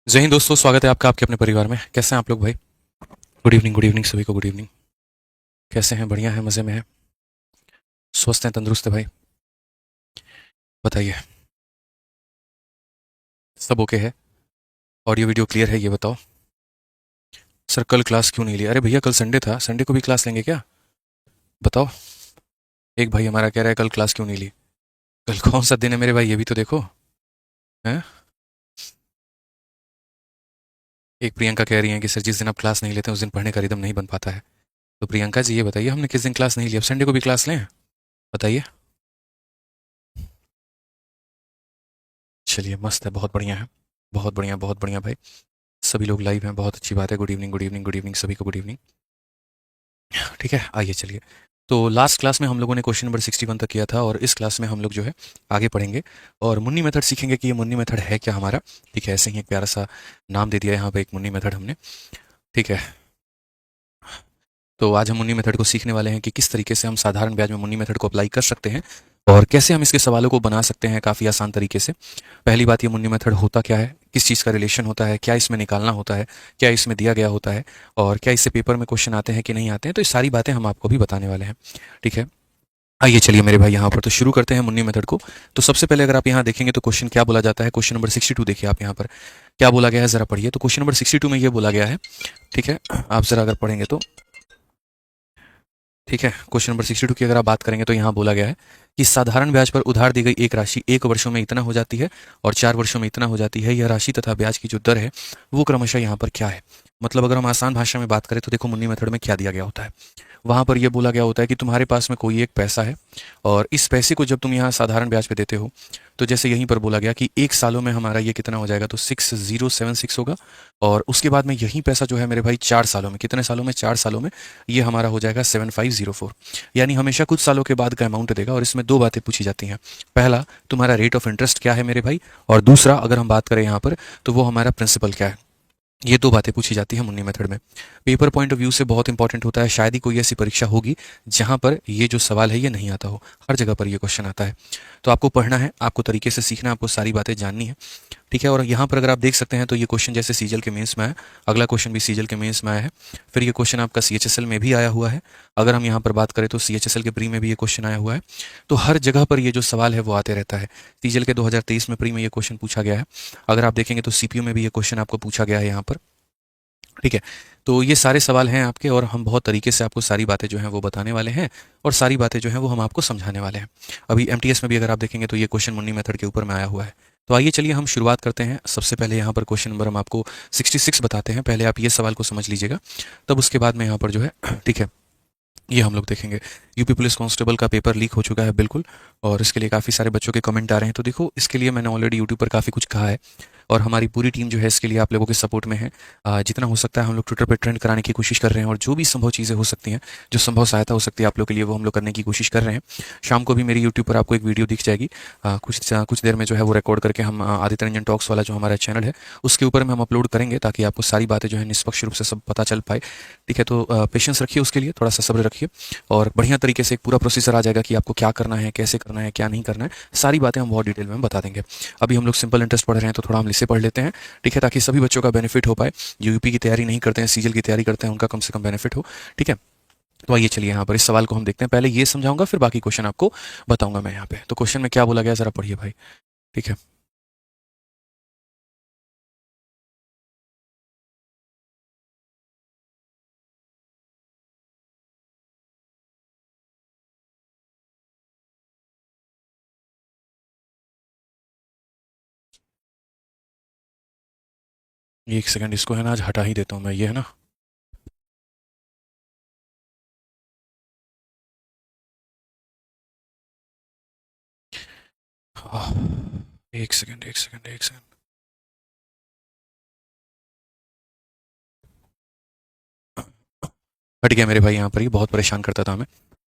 जय हिंद दोस्तों, स्वागत है आपका आपके अपने परिवार में। कैसे हैं आप लोग भाई? गुड इवनिंग सभी को, गुड इवनिंग। कैसे हैं? बढ़िया हैं, मज़े में हैं, स्वस्थ हैं, तंदुरुस्त है भाई? बताइए। सब ओके है? ऑडियो वीडियो क्लियर है, ये बताओ। सर कल क्लास क्यों नहीं लिया? अरे भैया, कल संडे था, संडे को भी क्लास लेंगे क्या? बताओ। एक भाई हमारा कह रहा है कल क्लास क्यों नहीं ली। कल कौन सा दिन है मेरे भाई, ये भी तो देखो। हैं? एक प्रियंका कह रही है कि सर जिस दिन आप क्लास नहीं लेते उस दिन पढ़ने का रिदम नहीं बन पाता है। तो प्रियंका जी ये बताइए, हमने किस दिन क्लास नहीं ली? अब संडे को भी क्लास लें? बताइए। चलिए, मस्त है, बहुत बढ़िया है। बहुत बढ़िया, बहुत बढ़िया भाई। सभी लोग लाइव हैं, बहुत अच्छी बात है। Good evening, good evening, good evening सभी को, गुड इवनिंग। ठीक है, आइए चलिए। तो लास्ट क्लास में हम लोगों ने क्वेश्चन नंबर 61 तक किया था, और इस क्लास में हम लोग जो है आगे पढ़ेंगे और मुन्नी मेथड सीखेंगे कि ये मुन्नी मेथड है क्या हमारा। ठीक है, ऐसे ही एक प्यारा सा नाम दे दिया यहाँ पे, एक मुन्नी मेथड हमने। ठीक है। तो आज हम मुन्नी मेथड को सीखने वाले हैं कि किस तरीके से हम साधारण ब्याज में मुन्नी मेथड को अप्लाई कर सकते हैं और कैसे हम इसके सवालों को बना सकते हैं काफ़ी आसान तरीके से। पहली बात, ये मुन्नी मेथड होता क्या है, किस चीज़ का रिलेशन होता है, क्या इसमें निकालना होता है, क्या इसमें दिया गया होता है, और क्या इससे पेपर में क्वेश्चन आते हैं कि नहीं आते हैं, तो ये सारी बातें हम आपको भी बताने वाले हैं। ठीक है। आइए चलिए मेरे भाई, यहाँ पर तो शुरू करते हैं मुन्नी मेथड को। तो सबसे पहले अगर आप यहाँ देखेंगे तो क्वेश्चन क्या बोला जाता है, क्वेश्चन नंबर 62 देखिए आप यहाँ पर क्या बोला गया है, जरा पढ़िए। तो क्वेश्चन नंबर 62 में ये बोला गया है। ठीक है, आप जरा अगर पढ़ेंगे तो। ठीक है, क्वेश्चन नंबर 62 की अगर आप बात करेंगे तो यहाँ बोला गया है कि साधारण ब्याज पर उधार दी गई एक राशि 1 वर्षों में इतना हो जाती है और 4 वर्षों में इतना हो जाती है। यह राशि तथा ब्याज की जो दर है वो क्रमशः यहाँ पर क्या है। मतलब अगर हम आसान भाषा में बात करें तो देखो, मुन्नी मेथड में क्या दिया गया होता है। वहाँ पर यह बोला गया होता है कि तुम्हारे पास में कोई एक पैसा है, और इस पैसे को जब तुम यहाँ साधारण ब्याज पे देते हो, तो जैसे यहीं पर बोला गया कि 1 सालों में हमारा ये कितना हो जाएगा, तो 6076 होगा। और उसके बाद में यही पैसा जो है मेरे भाई 4 सालों में, कितने सालों में, 4 सालों में ये हमारा हो जाएगा 7504। यानी हमेशा कुछ सालों के बाद का अमाउंट देगा, और इसमें दो बातें पूछी जाती हैं। पहला, तुम्हारा रेट ऑफ इंटरेस्ट क्या है मेरे भाई, और दूसरा अगर हम बात करें यहाँ पर तो वो हमारा प्रिंसिपल क्या है। ये दो बातें पूछी जाती हैं मुन्नी मेथड में। पेपर पॉइंट ऑफ व्यू से बहुत इंपॉर्टेंट होता है, शायद ही कोई ऐसी परीक्षा होगी जहां पर ये जो सवाल है ये नहीं आता हो। हर जगह पर ये क्वेश्चन आता है। तो आपको पढ़ना है, आपको तरीके से सीखना है, आपको सारी बातें जाननी है। ठीक है, और यहाँ पर अगर आप देख सकते हैं तो ये क्वेश्चन जैसे सीजल के मेंस में आया, अगला क्वेश्चन भी सीजल के मेंस में आया है। फिर ये क्वेश्चन आपका सीएचएसएल में भी आया हुआ है। अगर हम यहाँ पर बात करें तो सीएचएसएल के प्री में भी ये क्वेश्चन आया हुआ है। तो हर जगह पर ये जो सवाल है वो आते रहता है। सीजल के 2023 में प्री में ये क्वेश्चन पूछा गया है। अगर आप देखेंगे तो सीपीयू में भी ये क्वेश्चन आपको पूछा गया है यहाँ पर। ठीक है। तो ये सारे सवाल हैं आपके, और हम बहुत तरीके से आपको सारी बातें जो हैं वो बताने वाले हैं, और सारी बातें जो हैं वो हम आपको समझाने वाले हैं। अभी एमटीएस में भी अगर आप देखेंगे तो ये क्वेश्चन मुन्नी मेथड के ऊपर में आया हुआ है। तो आइए चलिए हम शुरुआत करते हैं। सबसे पहले यहाँ पर क्वेश्चन नंबर हम आपको 66 बताते हैं। पहले आप ये सवाल को समझ लीजिएगा, तब उसके बाद में यहाँ पर जो है ठीक है, ये हम लोग देखेंगे। यूपी पुलिस कांस्टेबल का पेपर लीक हो चुका है, बिल्कुल। और इसके लिए काफ़ी सारे बच्चों के कमेंट आ रहे हैं। तो देखो, इसके लिए मैंने ऑलरेडी यूट्यूब पर काफ़ी कुछ कहा है, और हमारी पूरी टीम जो है इसके लिए आप लोगों के सपोर्ट में है। जितना हो सकता है हम लोग ट्विटर पर ट्रेंड कराने की कोशिश कर रहे हैं, और जो भी संभव चीज़ें हो सकती हैं, जो संभव सहायता हो सकती है आप लोग के लिए, वो हम लोग करने की कोशिश कर रहे हैं। शाम को भी मेरी यूट्यूब पर आपको एक वीडियो दिख जाएगी। कुछ देर में जो है वो रिकॉर्ड करके हम आदित्य रंजन टॉक्स वाला जो हमारा चैनल है उसके ऊपर में हम अपलोड करेंगे, ताकि आपको सारी बातें जो है निष्पक्ष रूप से सब पता चल पाए। ठीक है, तो पेशेंस रखिए, उसके लिए थोड़ा सा सब्र रखिए, और बढ़िया तरीके से एक पूरा प्रोसीजर आ जाएगा कि आपको क्या करना है, कैसे करना है, क्या नहीं करना है। सारी बातें हम बहुत डिटेल में बता देंगे। अभी हम लोग सिंपल इंटरेस्ट पढ़ रहे हैं, तो थोड़ा हम इसे पढ़ लेते हैं। ठीक है, ताकि सभी बच्चों का बेनिफिट हो पाए। जो यूपी की तैयारी नहीं करते हैं, सीजल की तैयारी करते हैं, उनका कम से कम बेनिफिट हो। ठीक है। तो आइए चलिए यहाँ पर इस सवाल को हम देखते हैं। पहले ये समझाऊंगा, फिर बाकी क्वेश्चन आपको बताऊंगा मैं यहाँ पे। तो क्वेश्चन में क्या बोला गया, जरा पढ़िए भाई। ठीक है। एक सेकंड, इसको है ना आज हटा ही देता हूँ मैं, ये है ना। आह, एक सेकंड, एक सेकंड, एक सेकंड। हट गया मेरे भाई, यहाँ पर ही बहुत परेशान करता था हमें।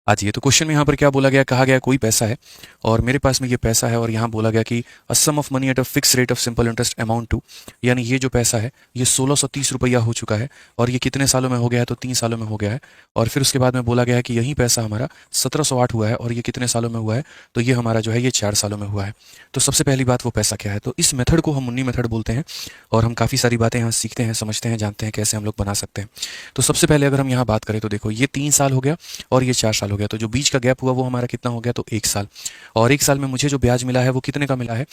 आज ये तो क्वेश्चन में यहाँ पर क्या बोला गया, कहा गया कोई पैसा है और मेरे पास में ये पैसा है और यहाँ बोला गया कि a sum of money at a fix rate of simple interest amount to, यानी ये जो पैसा है ये 1630 रुपया हो चुका है और ये कितने सालों में हो गया है, तो 3 सालों में हो गया है। और फिर उसके बाद में बोला गया है कि यही पैसा हमारा 1708 हुआ है और ये कितने सालों में हुआ है, तो ये हमारा जो है ये 4 सालों में हुआ है। तो सबसे पहली बात वो पैसा क्या है, तो इस मेथड को हम मुन्नी मेथड बोलते हैं और हम काफ़ी सारी बातें यहाँ सीखते हैं, समझते हैं, जानते हैं कैसे हम लोग बना सकते हैं। तो सबसे पहले अगर हम यहाँ बात करें तो देखो ये 3 साल हो गया और ये 4 साल हो गया, तो जो बीच का गैप हुआ वो हमारा कितना हो गया, तो 1 साल। और 1 साल में मुझे जो ब्याज मिला है वो कितने का मिला है,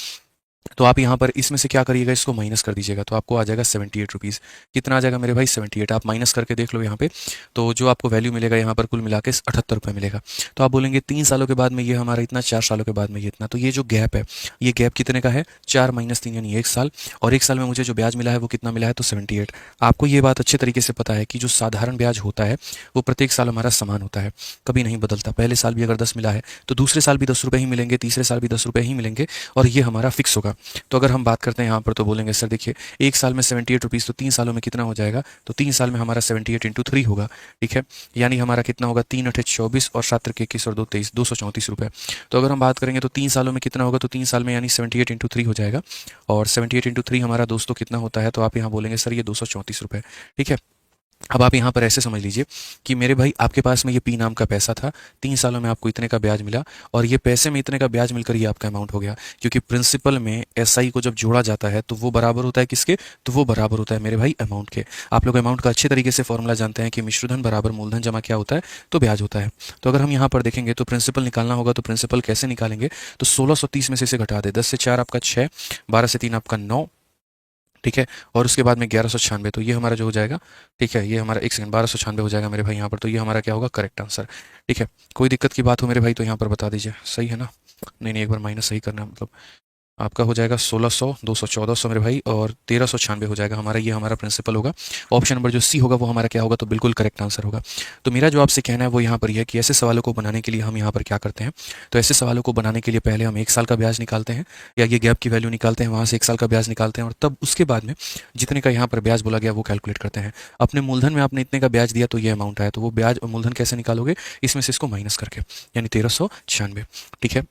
तो आप यहाँ पर इसमें से क्या करिएगा, इसको माइनस कर दीजिएगा तो आपको आ जाएगा 78 रुपीज़। कितना आ जाएगा मेरे भाई, 78। आप माइनस करके देख लो यहाँ पे, तो जो आपको वैल्यू मिलेगा यहाँ पर कुल मिला के 78 रुपये मिलेगा। तो आप बोलेंगे 3 सालों के बाद में ये हमारा इतना, 4 सालों के बाद में ये इतना, तो ये जो गैप है ये गैप कितने का है, 4 - 3 यानी 1 साल। और 1 साल में मुझे जो ब्याज मिला है वो कितना मिला है, तो 78। आपको ये बात अच्छे तरीके से पता है कि जो साधारण ब्याज होता है वो प्रत्येक साल हमारा समान होता है, कभी नहीं बदलता। पहले साल भी अगर 10 मिला है तो दूसरे साल भी 10 रुपये ही मिलेंगे, तीसरे साल भी 10 रुपये ही मिलेंगे और ये हमारा फिक्स होगा। तो अगर हम बात करते हैं यहाँ पर तो बोलेंगे सर देखिए 1 साल में 78 रुपीज़, तो 3 सालों में कितना हो जाएगा, तो 3 साल में हमारा 78 इंटू 3 होगा, ठीक है। यानी हमारा कितना होगा, 3 8 24 और 7 3 21 और 2 23, 234 रुपये। तो अगर हम बात करेंगे तो 3 सालों में कितना होगा, तो 3 साल में यानी 78 इंटू 3 हो जाएगा और 78 इंटू 3 हमारा दोस्तों कितना होता है, तो आप यहाँ बोलेंगे सर ये 234 रुपये, ठीक है। अब आप यहाँ पर ऐसे समझ लीजिए कि मेरे भाई आपके पास में ये पी नाम का पैसा था, 3 सालों में आपको इतने का ब्याज मिला और ये पैसे में इतने का ब्याज मिलकर ये आपका अमाउंट हो गया। क्योंकि प्रिंसिपल में एसआई को जब जोड़ा जाता है तो वो बराबर होता है किसके, तो वो बराबर होता है मेरे भाई अमाउंट के। आप लोग अमाउंट का अच्छे तरीके से फॉर्मूला जानते हैं कि मिश्रधन बराबर मूलधन जमा क्या होता है, तो ब्याज होता है। तो अगर हम यहाँ पर देखेंगे तो प्रिंसिपल निकालना होगा, तो प्रिंसिपल कैसे निकालेंगे, तो 1630 में से इसे घटा दे, 10 से 4 आपका 6, 12 से 3 आपका 9, ठीक है। और उसके बाद में 1196, तो ये हमारा जो हो जाएगा, ठीक है, ये हमारा 1 सेकंड 1296 हो जाएगा मेरे भाई यहाँ पर, तो ये हमारा क्या होगा, करेक्ट आंसर, ठीक है। कोई दिक्कत की बात हो मेरे भाई तो यहाँ पर बता दीजिए, सही है ना। नहीं नहीं, एक बार माइनस सही करना है, मतलब आपका हो जाएगा 1600, 200, 1400 मेरे भाई और 1396 हो जाएगा हमारा, ये हमारा प्रिंसिपल होगा। ऑप्शन नंबर जो सी होगा वो हमारा क्या होगा, तो बिल्कुल करेक्ट आंसर होगा। तो मेरा जो आपसे कहना है वो यहाँ पर यह है कि ऐसे सवालों को बनाने के लिए हम यहाँ पर क्या करते हैं, तो ऐसे सवालों को बनाने के लिए पहले हम 1 साल का ब्याज निकालते हैं या ये गैप की वैल्यू निकालते हैं, वहाँ से 1 साल का ब्याज निकालते हैं और तब उसके बाद में जितने का यहाँ पर ब्याज बोला गया वो कैलकुलेट करते हैं। अपने मूलधन में आपने इतने का ब्याज दिया तो ये अमाउंट आया, तो वो ब्याज और मूलधन कैसे निकालोगे, इसमें से इसको माइनस करके, यानी 1396, ठीक है।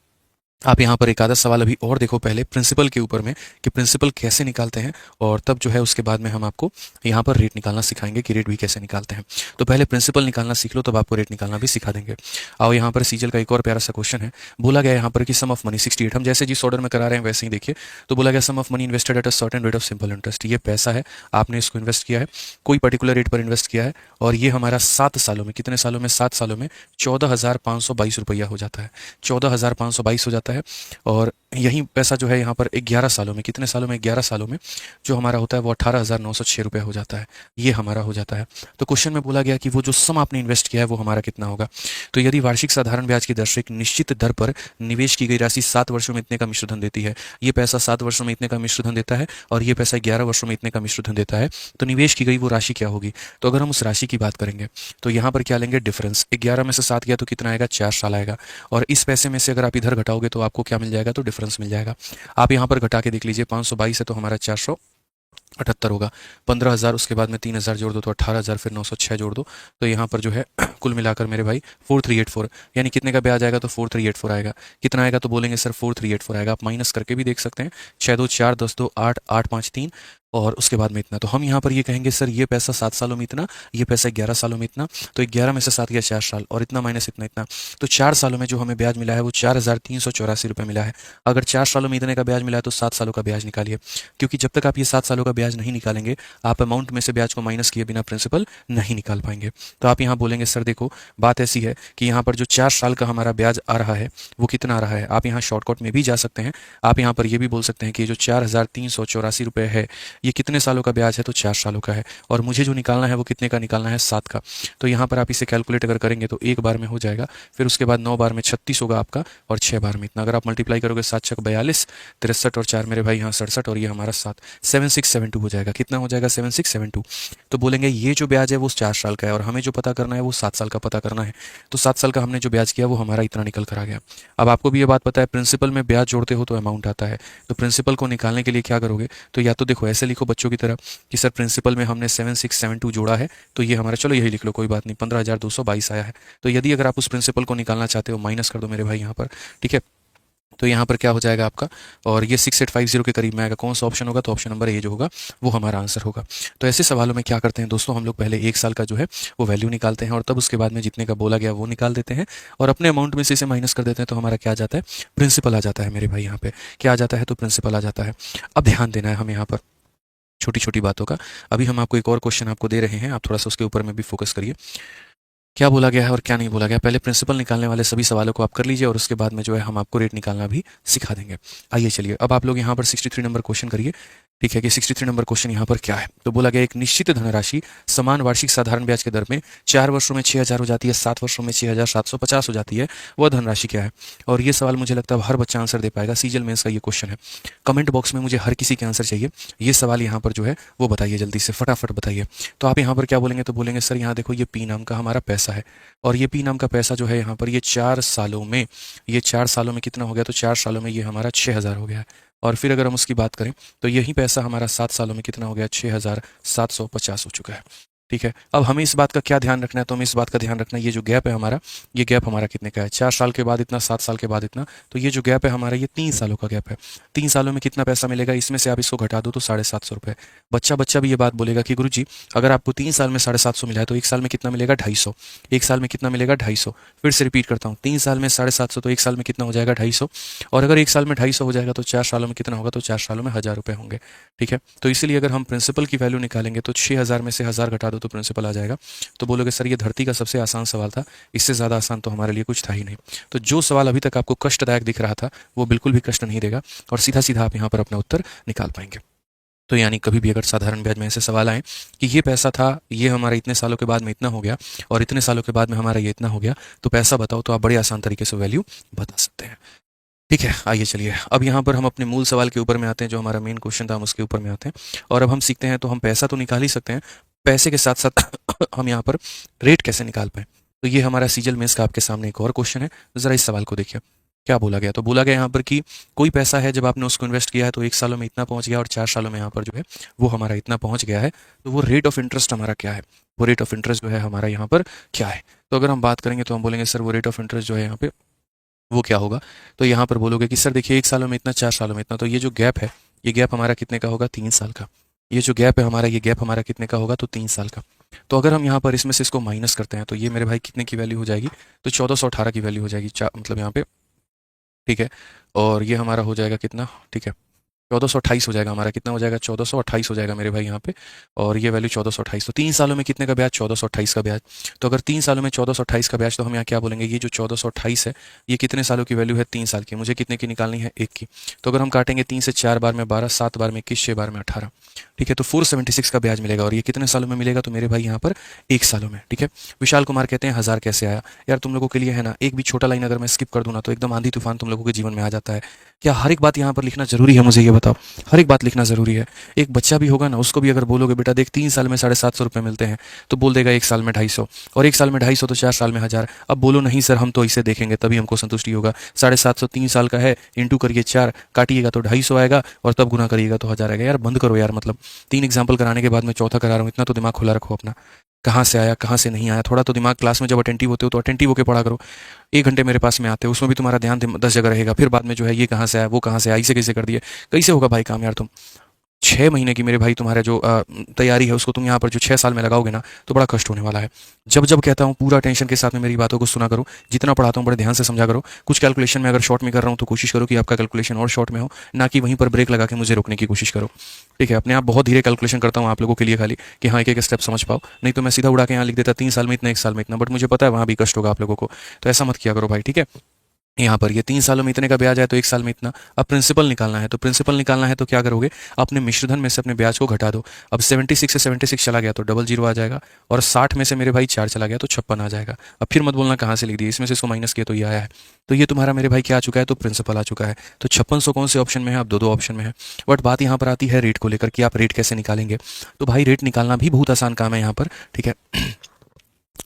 आप यहाँ पर एक आधा सवाल अभी और देखो पहले प्रिंसिपल के ऊपर में कि प्रिंसिपल कैसे निकालते हैं और तब जो है उसके बाद में हम आपको यहाँ पर रेट निकालना सिखाएंगे कि रेट भी कैसे निकालते हैं। तो पहले प्रिंसिपल निकालना सीख लो, तब आपको रेट निकालना भी सिखा देंगे। आओ यहाँ पर सीजल का एक और प्यारा सा क्वेश्चन है, बोला गया यहाँ पर कि सम ऑफ मनी 68, हम जैसे जिस ऑर्डर में करा रहे हैं वैसे ही देखिए। तो बोला गया sum of money invested at a certain rate of simple interest, ये पैसा है आपने इसको इन्वेस्ट किया है, कोई पर्टिकुलर रेट पर इन्वेस्ट किया है और ये हमारा 7 सालों में, कितने सालों में, 7 सालों में 14,522 रुपया हो जाता है, 14,522 हो जाता है। और यही पैसा जो है यहाँ पर 11 सालों में, कितने सालों में, 11 सालों में जो हमारा होता है वो 18,906 रुपये हो जाता है, ये हमारा हो जाता है। तो क्वेश्चन में बोला गया कि वो जो सम आपने इन्वेस्ट किया है वो हमारा कितना होगा। तो यदि वार्षिक साधारण ब्याज की दर से एक निश्चित दर पर निवेश की गई राशि 7 वर्षों में इतने का मिश्रधन देती है, ये पैसा 7 वर्षों में इतने का मिश्रधन देता है और ये पैसा 11 वर्षों में इतने का मिश्रधन देता है, तो निवेश की गई वो राशि क्या होगी। तो अगर हम उस राशि की बात करेंगे तो यहाँ पर क्या लेंगे, डिफरेंस, 11 में से 7 गया तो कितना आएगा, 4 साल आएगा। और इस पैसे में से अगर आप इधर घटाओगे तो आपको क्या मिल जाएगा, तो डिफरेंस मिल जाएगा। आप यहाँ पर घटा के देख लीजिए, 522 है तो हमारा 478 होगा, 15,000 उसके बाद में 3,000 जोड़ दो तो 18,000, फिर 906 जोड़ दो तो यहाँ पर जो है कुल मिलाकर मेरे भाई 4384, यानी कितने का ब्याज आएगा, तो 4384 आएगा। कितना आएगा, तो बोलेंगे सर 4384 आएगा। आप माइनस करके भी देख सकते हैं, 6 2 4 10 2 8 8 5 3 और उसके बाद में इतना। तो हम यहाँ पर ये कहेंगे सर ये पैसा 7 सालों में इतना, ये पैसा 11 सालों में इतना, तो 11 में से 7 गया 4 साल और इतना माइनस इतना इतना, तो 4 सालों में जो हमें ब्याज मिला है वो 4,384 रुपये मिला है। अगर 4 सालों में इतने का ब्याज मिला है तो 7 सालों का ब्याज निकालिए, क्योंकि जब तक आप ये 7 सालों का ब्याज नहीं निकालेंगे आप अमाउंट में से ब्याज को माइनस किए बिना प्रिंसिपल नहीं निकाल पाएंगे। तो आप यहाँ बोलेंगे सर देखो बात ऐसी है कि यहाँ पर जो 4 साल का हमारा ब्याज आ रहा है वो कितना आ रहा है। आप यहाँ शॉर्टकट में भी जा सकते हैं, आप यहाँ पर ये भी बोल सकते हैं कि जो 4,384 रुपये है ये कितने सालों का ब्याज है, तो 4 सालों का है और मुझे जो निकालना है वो कितने का निकालना है, 7 का। तो यहाँ पर आप इसे कैलकुलेट अगर करेंगे तो 1 बार में हो जाएगा, फिर उसके बाद 9 बार में 36 होगा आपका और 6 बार में इतना। अगर आप मल्टीप्लाई करोगे 7 छक 42, 63 और 4 मेरे भाई यहाँ 67 और ये हमारा 7, 7672 हो जाएगा। कितना हो जाएगा, 7672। तो बोलेंगे ये जो ब्याज है वो 4 साल का है और हमें जो पता करना है वो 7 साल का पता करना है। तो 7 साल का हमने जो ब्याज किया वो हमारा इतना निकल कर आ गया। अब आपको भी ये बात पता है प्रिंसिपल में ब्याज जोड़ते हो तो अमाउंट आता है, तो प्रिंसिपल को निकालने के लिए क्या करोगे, तो या तो देखो ऐसे लिखो बच्चों की तरह कि सर प्रिंसिपल में हमने 7672 जोड़ा है, तो ये हमारा, चलो यही लिख लो, कोई बात नहीं, 15,222 आया है। तो यदि अगर आप उस प्रिंसिपल को निकालना चाहते हो, माइनस कर दो मेरे भाई यहाँ पर, ठीक है। तो यहाँ पर क्या हो जाएगा आपका, और ये 6850 के करीब में आएगा। कौन सा ऑप्शन होगा, तो ऑप्शन नंबर ए जो होगा वो हमारा आंसर होगा। तो ऐसे सवालों में क्या करते हैं दोस्तों, हम लोग पहले एक साल का जो है वो वैल्यू निकालते हैं, और तब उसके बाद में जितने का बोला गया वो निकाल देते हैं, और अपने अमाउंट में से इसे माइनस कर देते हैं। तो हमारा क्या आ जाता है, प्रिंसिपल आ जाता है मेरे भाई। यहाँ पे क्या आ जाता है, तो प्रिंसिपल आ जाता है। अब ध्यान देना है हमें यहाँ पर छोटी छोटी बातों का। अभी हम आपको एक और क्वेश्चन आपको दे रहे हैं, आप थोड़ा सा उसके ऊपर में भी फोकस करिए, क्या बोला गया है और क्या नहीं बोला गया। पहले प्रिंसिपल निकालने वाले सभी सवालों को आप कर लीजिए, और उसके बाद में जो है हम आपको रेट निकालना भी सिखा देंगे। आइए चलिए, अब आप लोग यहाँ पर 63 नंबर क्वेश्चन करिए, ठीक है। कि 63 नंबर क्वेश्चन यहाँ पर क्या है, तो बोला गया एक निश्चित धनराशि समान वार्षिक साधारण ब्याज के दर में 4 वर्षों में 6000 हो जाती है, 7 वर्षों में 6750 हो जाती है, वह धनराशि क्या है। और ये सवाल मुझे लगता है हर बच्चा आंसर दे पाएगा, सीजीएल मेंस का ये क्वेश्चन है। कमेंट बॉक्स में मुझे हर किसी के आंसर चाहिए। ये सवाल यहाँ पर जो है वो बताइए, जल्दी से फटाफट बताइए। तो आप यहाँ पर क्या बोलेंगे, तो बोलेंगे सर यहाँ देखो ये पी नाम का हमारा पैसा है, और ये पी नाम का पैसा जो है यहाँ पर ये 4 सालों में, ये 4 सालों में कितना हो गया, तो 4 सालों में ये हमारा 6000 हो गया है। और फिर अगर हम उसकी बात करें तो यही पैसा हमारा 7 सालों में कितना हो गया, 6750 हो चुका है, ठीक है। अब हमें इस बात का क्या ध्यान रखना है, तो हमें इस बात का ध्यान रखना है ये जो गैप है हमारा, ये गैप हमारा कितने का है, 4 साल के बाद इतना, 7 साल के बाद इतना। तो ये जो गैप है हमारा, ये 3 सालों का गैप है। 3 सालों में कितना पैसा मिलेगा, इसमें से आप इसको घटा दो तो 750 रुपये। बच्चा बच्चा भी ये बात बोलेगा कि गुरुजी अगर आपको 3 साल में 750 मिला है तो 1 साल में कितना मिलेगा, 250। 1 साल में कितना मिलेगा, 250। फिर से रिपीट करता हूँ, 3 साल में 750, तो 1 साल में कितना हो जाएगा, 250। और अगर 1 साल में 250 हो जाएगा तो 4 सालों में कितना होगा, तो 4 सालों में 1000 रुपये होंगे, ठीक है। तो इसीलिए अगर हम प्रिंसिपल की वैल्यू निकालेंगे तो 6000 में से 1000 घटा दो तो प्रिंसिपल आ जाएगा। तो बोलोगे सर ये धरती का सबसे आसान सवाल था, इससे ज़्यादा आसान तो हमारे लिए कुछ था ही नहीं। तो जो सवाल अभी तक आपको कष्टदायक दिख रहा था वो बिल्कुल भी कष्ट नहीं देगा, और सीधा सीधा आप यहाँ पर अपना उत्तर निकाल पाएंगे। तो यानी कभी भी अगर साधारण ब्याज में ऐसे सवाल आए कि ये पैसा था, ये हमारे इतने सालों के बाद में इतना हो गया, और इतने सालों के बाद में हमारा ये इतना हो गया, तो पैसा बताओ, तो आप बड़े आसान तरीके से वैल्यू बता सकते हैं, ठीक है। आइए चलिए, अब यहाँ पर हम अपने मूल सवाल के ऊपर में आते हैं, जो हमारा मेन क्वेश्चन था हम उसके ऊपर में आते हैं। और अब हम सीखते हैं, तो हम पैसा तो निकाल ही सकते हैं, पैसे के साथ साथ हम यहाँ पर रेट कैसे निकाल पाएँ। तो ये हमारा सीजीएल मेंस का आपके सामने एक और क्वेश्चन है। ज़रा इस सवाल को देखिए, क्या बोला गया। तो बोला गया यहाँ पर कि कोई पैसा है, जब आपने उसको इन्वेस्ट किया है तो 1 सालों में इतना पहुँच गया, और 4 सालों में यहाँ पर जो है वो हमारा इतना पहुँच गया है। तो वो रेट ऑफ इंटरेस्ट हमारा क्या है, वो रेट ऑफ इंटरेस्ट जो है हमारा यहाँ पर क्या है। तो अगर हम बात करेंगे तो हम बोलेंगे सर वो रेट ऑफ इंटरेस्ट जो है यहाँ पे वो क्या होगा। तो यहाँ पर बोलोगे कि सर देखिए 1 सालों में इतना, 4 सालों में इतना, तो ये जो गैप है, ये गैप हमारा कितने का होगा, 3 साल का। ये जो गैप है हमारा, ये गैप हमारा कितने का होगा, तो 3 साल का। तो अगर हम यहाँ पर इसमें से इसको माइनस करते हैं तो ये मेरे भाई कितने की वैल्यू हो जाएगी, तो 1418 की वैल्यू हो जाएगी, मतलब यहाँ पे, ठीक है। और ये हमारा हो जाएगा कितना, ठीक है, 1428 हो जाएगा हमारा, कितना हो जाएगा, 1428 हो जाएगा मेरे भाई यहाँ पे। और ये वैल्यू 1428, तो 3 सालों में कितने का ब्याज, 1428 का ब्याज। तो अगर 3 सालों में 1428 का ब्याज, तो हम यहाँ क्या बोलेंगे, ये जो 1428 है ये कितने सालों की वैल्यू है, 3 साल की। मुझे कितने की निकालनी है, 1 की। तो अगर हम काटेंगे 3 से 4 बार में 12, 7 बार में 21, 6 बार में 18, ठीक है। तो 476 का ब्याज मिलेगा, और ये कितने सालों में मिलेगा, तो मेरे भाई यहाँ पर 1 सालों में, ठीक है। विशाल कुमार कहते हैं 1000 कैसे आया। यार तुम लोगों के लिए है ना, एक भी छोटा लाइन अगर मैं स्किप कर दूँ ना तो एकदम आंधी तूफान तुम लोगों के जीवन में आ जाता है। क्या हर एक बात यहाँ पर लिखना जरूरी है, मुझे ये बताओ, हर एक बात लिखना जरूरी है। एक बच्चा भी होगा ना, उसको भी अगर बोलोगे बेटा देख 3 साल में 750 रुपये मिलते हैं, तो बोल देगा 1 साल में 250, और 1 साल में 250 तो 4 साल में 1000। अब बोलो नहीं सर हम तो इसे देखेंगे तभी हमको संतुष्टि होगा, 750 3 साल का है, इंटू करिए 4, काटिएगा तो 250 आएगा, और तब गुना करिएगा तो 1000 आएगा। यार बंद करो यार, मतलब 3 एग्जाम्पल कराने के बाद मैं चौथा करा रहा हूँ, इतना तो दिमाग खुला रखो अपना। कहाँ से आया, कहाँ से नहीं आया, थोड़ा तो दिमाग, क्लास में जब अटेंटिव होते हो तो अटेंटिव होकर पढ़ा करो। 1 घंटे मेरे पास में आते हो, उसमें भी तुम्हारा ध्यान 10 जगह रहेगा, फिर बाद में जो है ये कहाँ से आया, वो कहाँ से आया, इसे कैसे कर दिए, कैसे होगा भाई काम यार। तुम 6 महीने की मेरे भाई तुम्हारा जो तैयारी है उसको तुम यहाँ पर जो 6 साल में लगाओगे ना, तो बड़ा कष्ट होने वाला है। जब जब कहता हूँ पूरा टेंशन के साथ में मेरी बातों को सुना करो, जितना पढ़ाता हूँ बड़े ध्यान से समझा करो। कुछ कैलकुलेशन में अगर शॉर्ट में कर रहा हूँ तो कोशिश करो कि आपका कैलकुलेशन और शॉर्ट में हो, ना कि वहीं पर ब्रेक लगा के मुझे रोकने की कोशिश करो, ठीक है। अपने आप बहुत धीरे कैलकुलेशन करता हूँ आप लोगों के लिए, खाली कि हाँ एक एक स्टेप समझ पाओ, नहीं तो मैं सीधा उड़ा के यहाँ लिख देता 3 साल में इतना, 1 साल में इतना, बट मुझे पता है वहाँ भी कष्ट होगा आप लोगों को, तो ऐसा मत किया करो भाई, ठीक है। यहाँ पर ये 3 सालों में इतने का ब्याज है तो 1 साल में इतना। अब प्रिंसिपल निकालना है, तो प्रिंसिपल निकालना है तो क्या करोगे, अपने मिश्रधन में से अपने ब्याज को घटा दो। अब 76 से 76 चला गया तो 00 आ जाएगा, और 60 में से मेरे भाई 4 चला गया तो 56 आ जाएगा। अब फिर मत बोलना कहाँ से लिख दिया, इसमें से इसको माइनस किया तो ये आया है। तो ये तुम्हारा मेरे भाई क्या आ चुका है, तो प्रिंसिपल आ चुका है। तो 5600 कौन से ऑप्शन में है, अब 2 ऑप्शन में है। बट बात यहाँ पर आती है रेट को लेकर कि आप रेट कैसे निकालेंगे। तो भाई रेट निकालना भी बहुत आसान काम है यहाँ पर, ठीक है।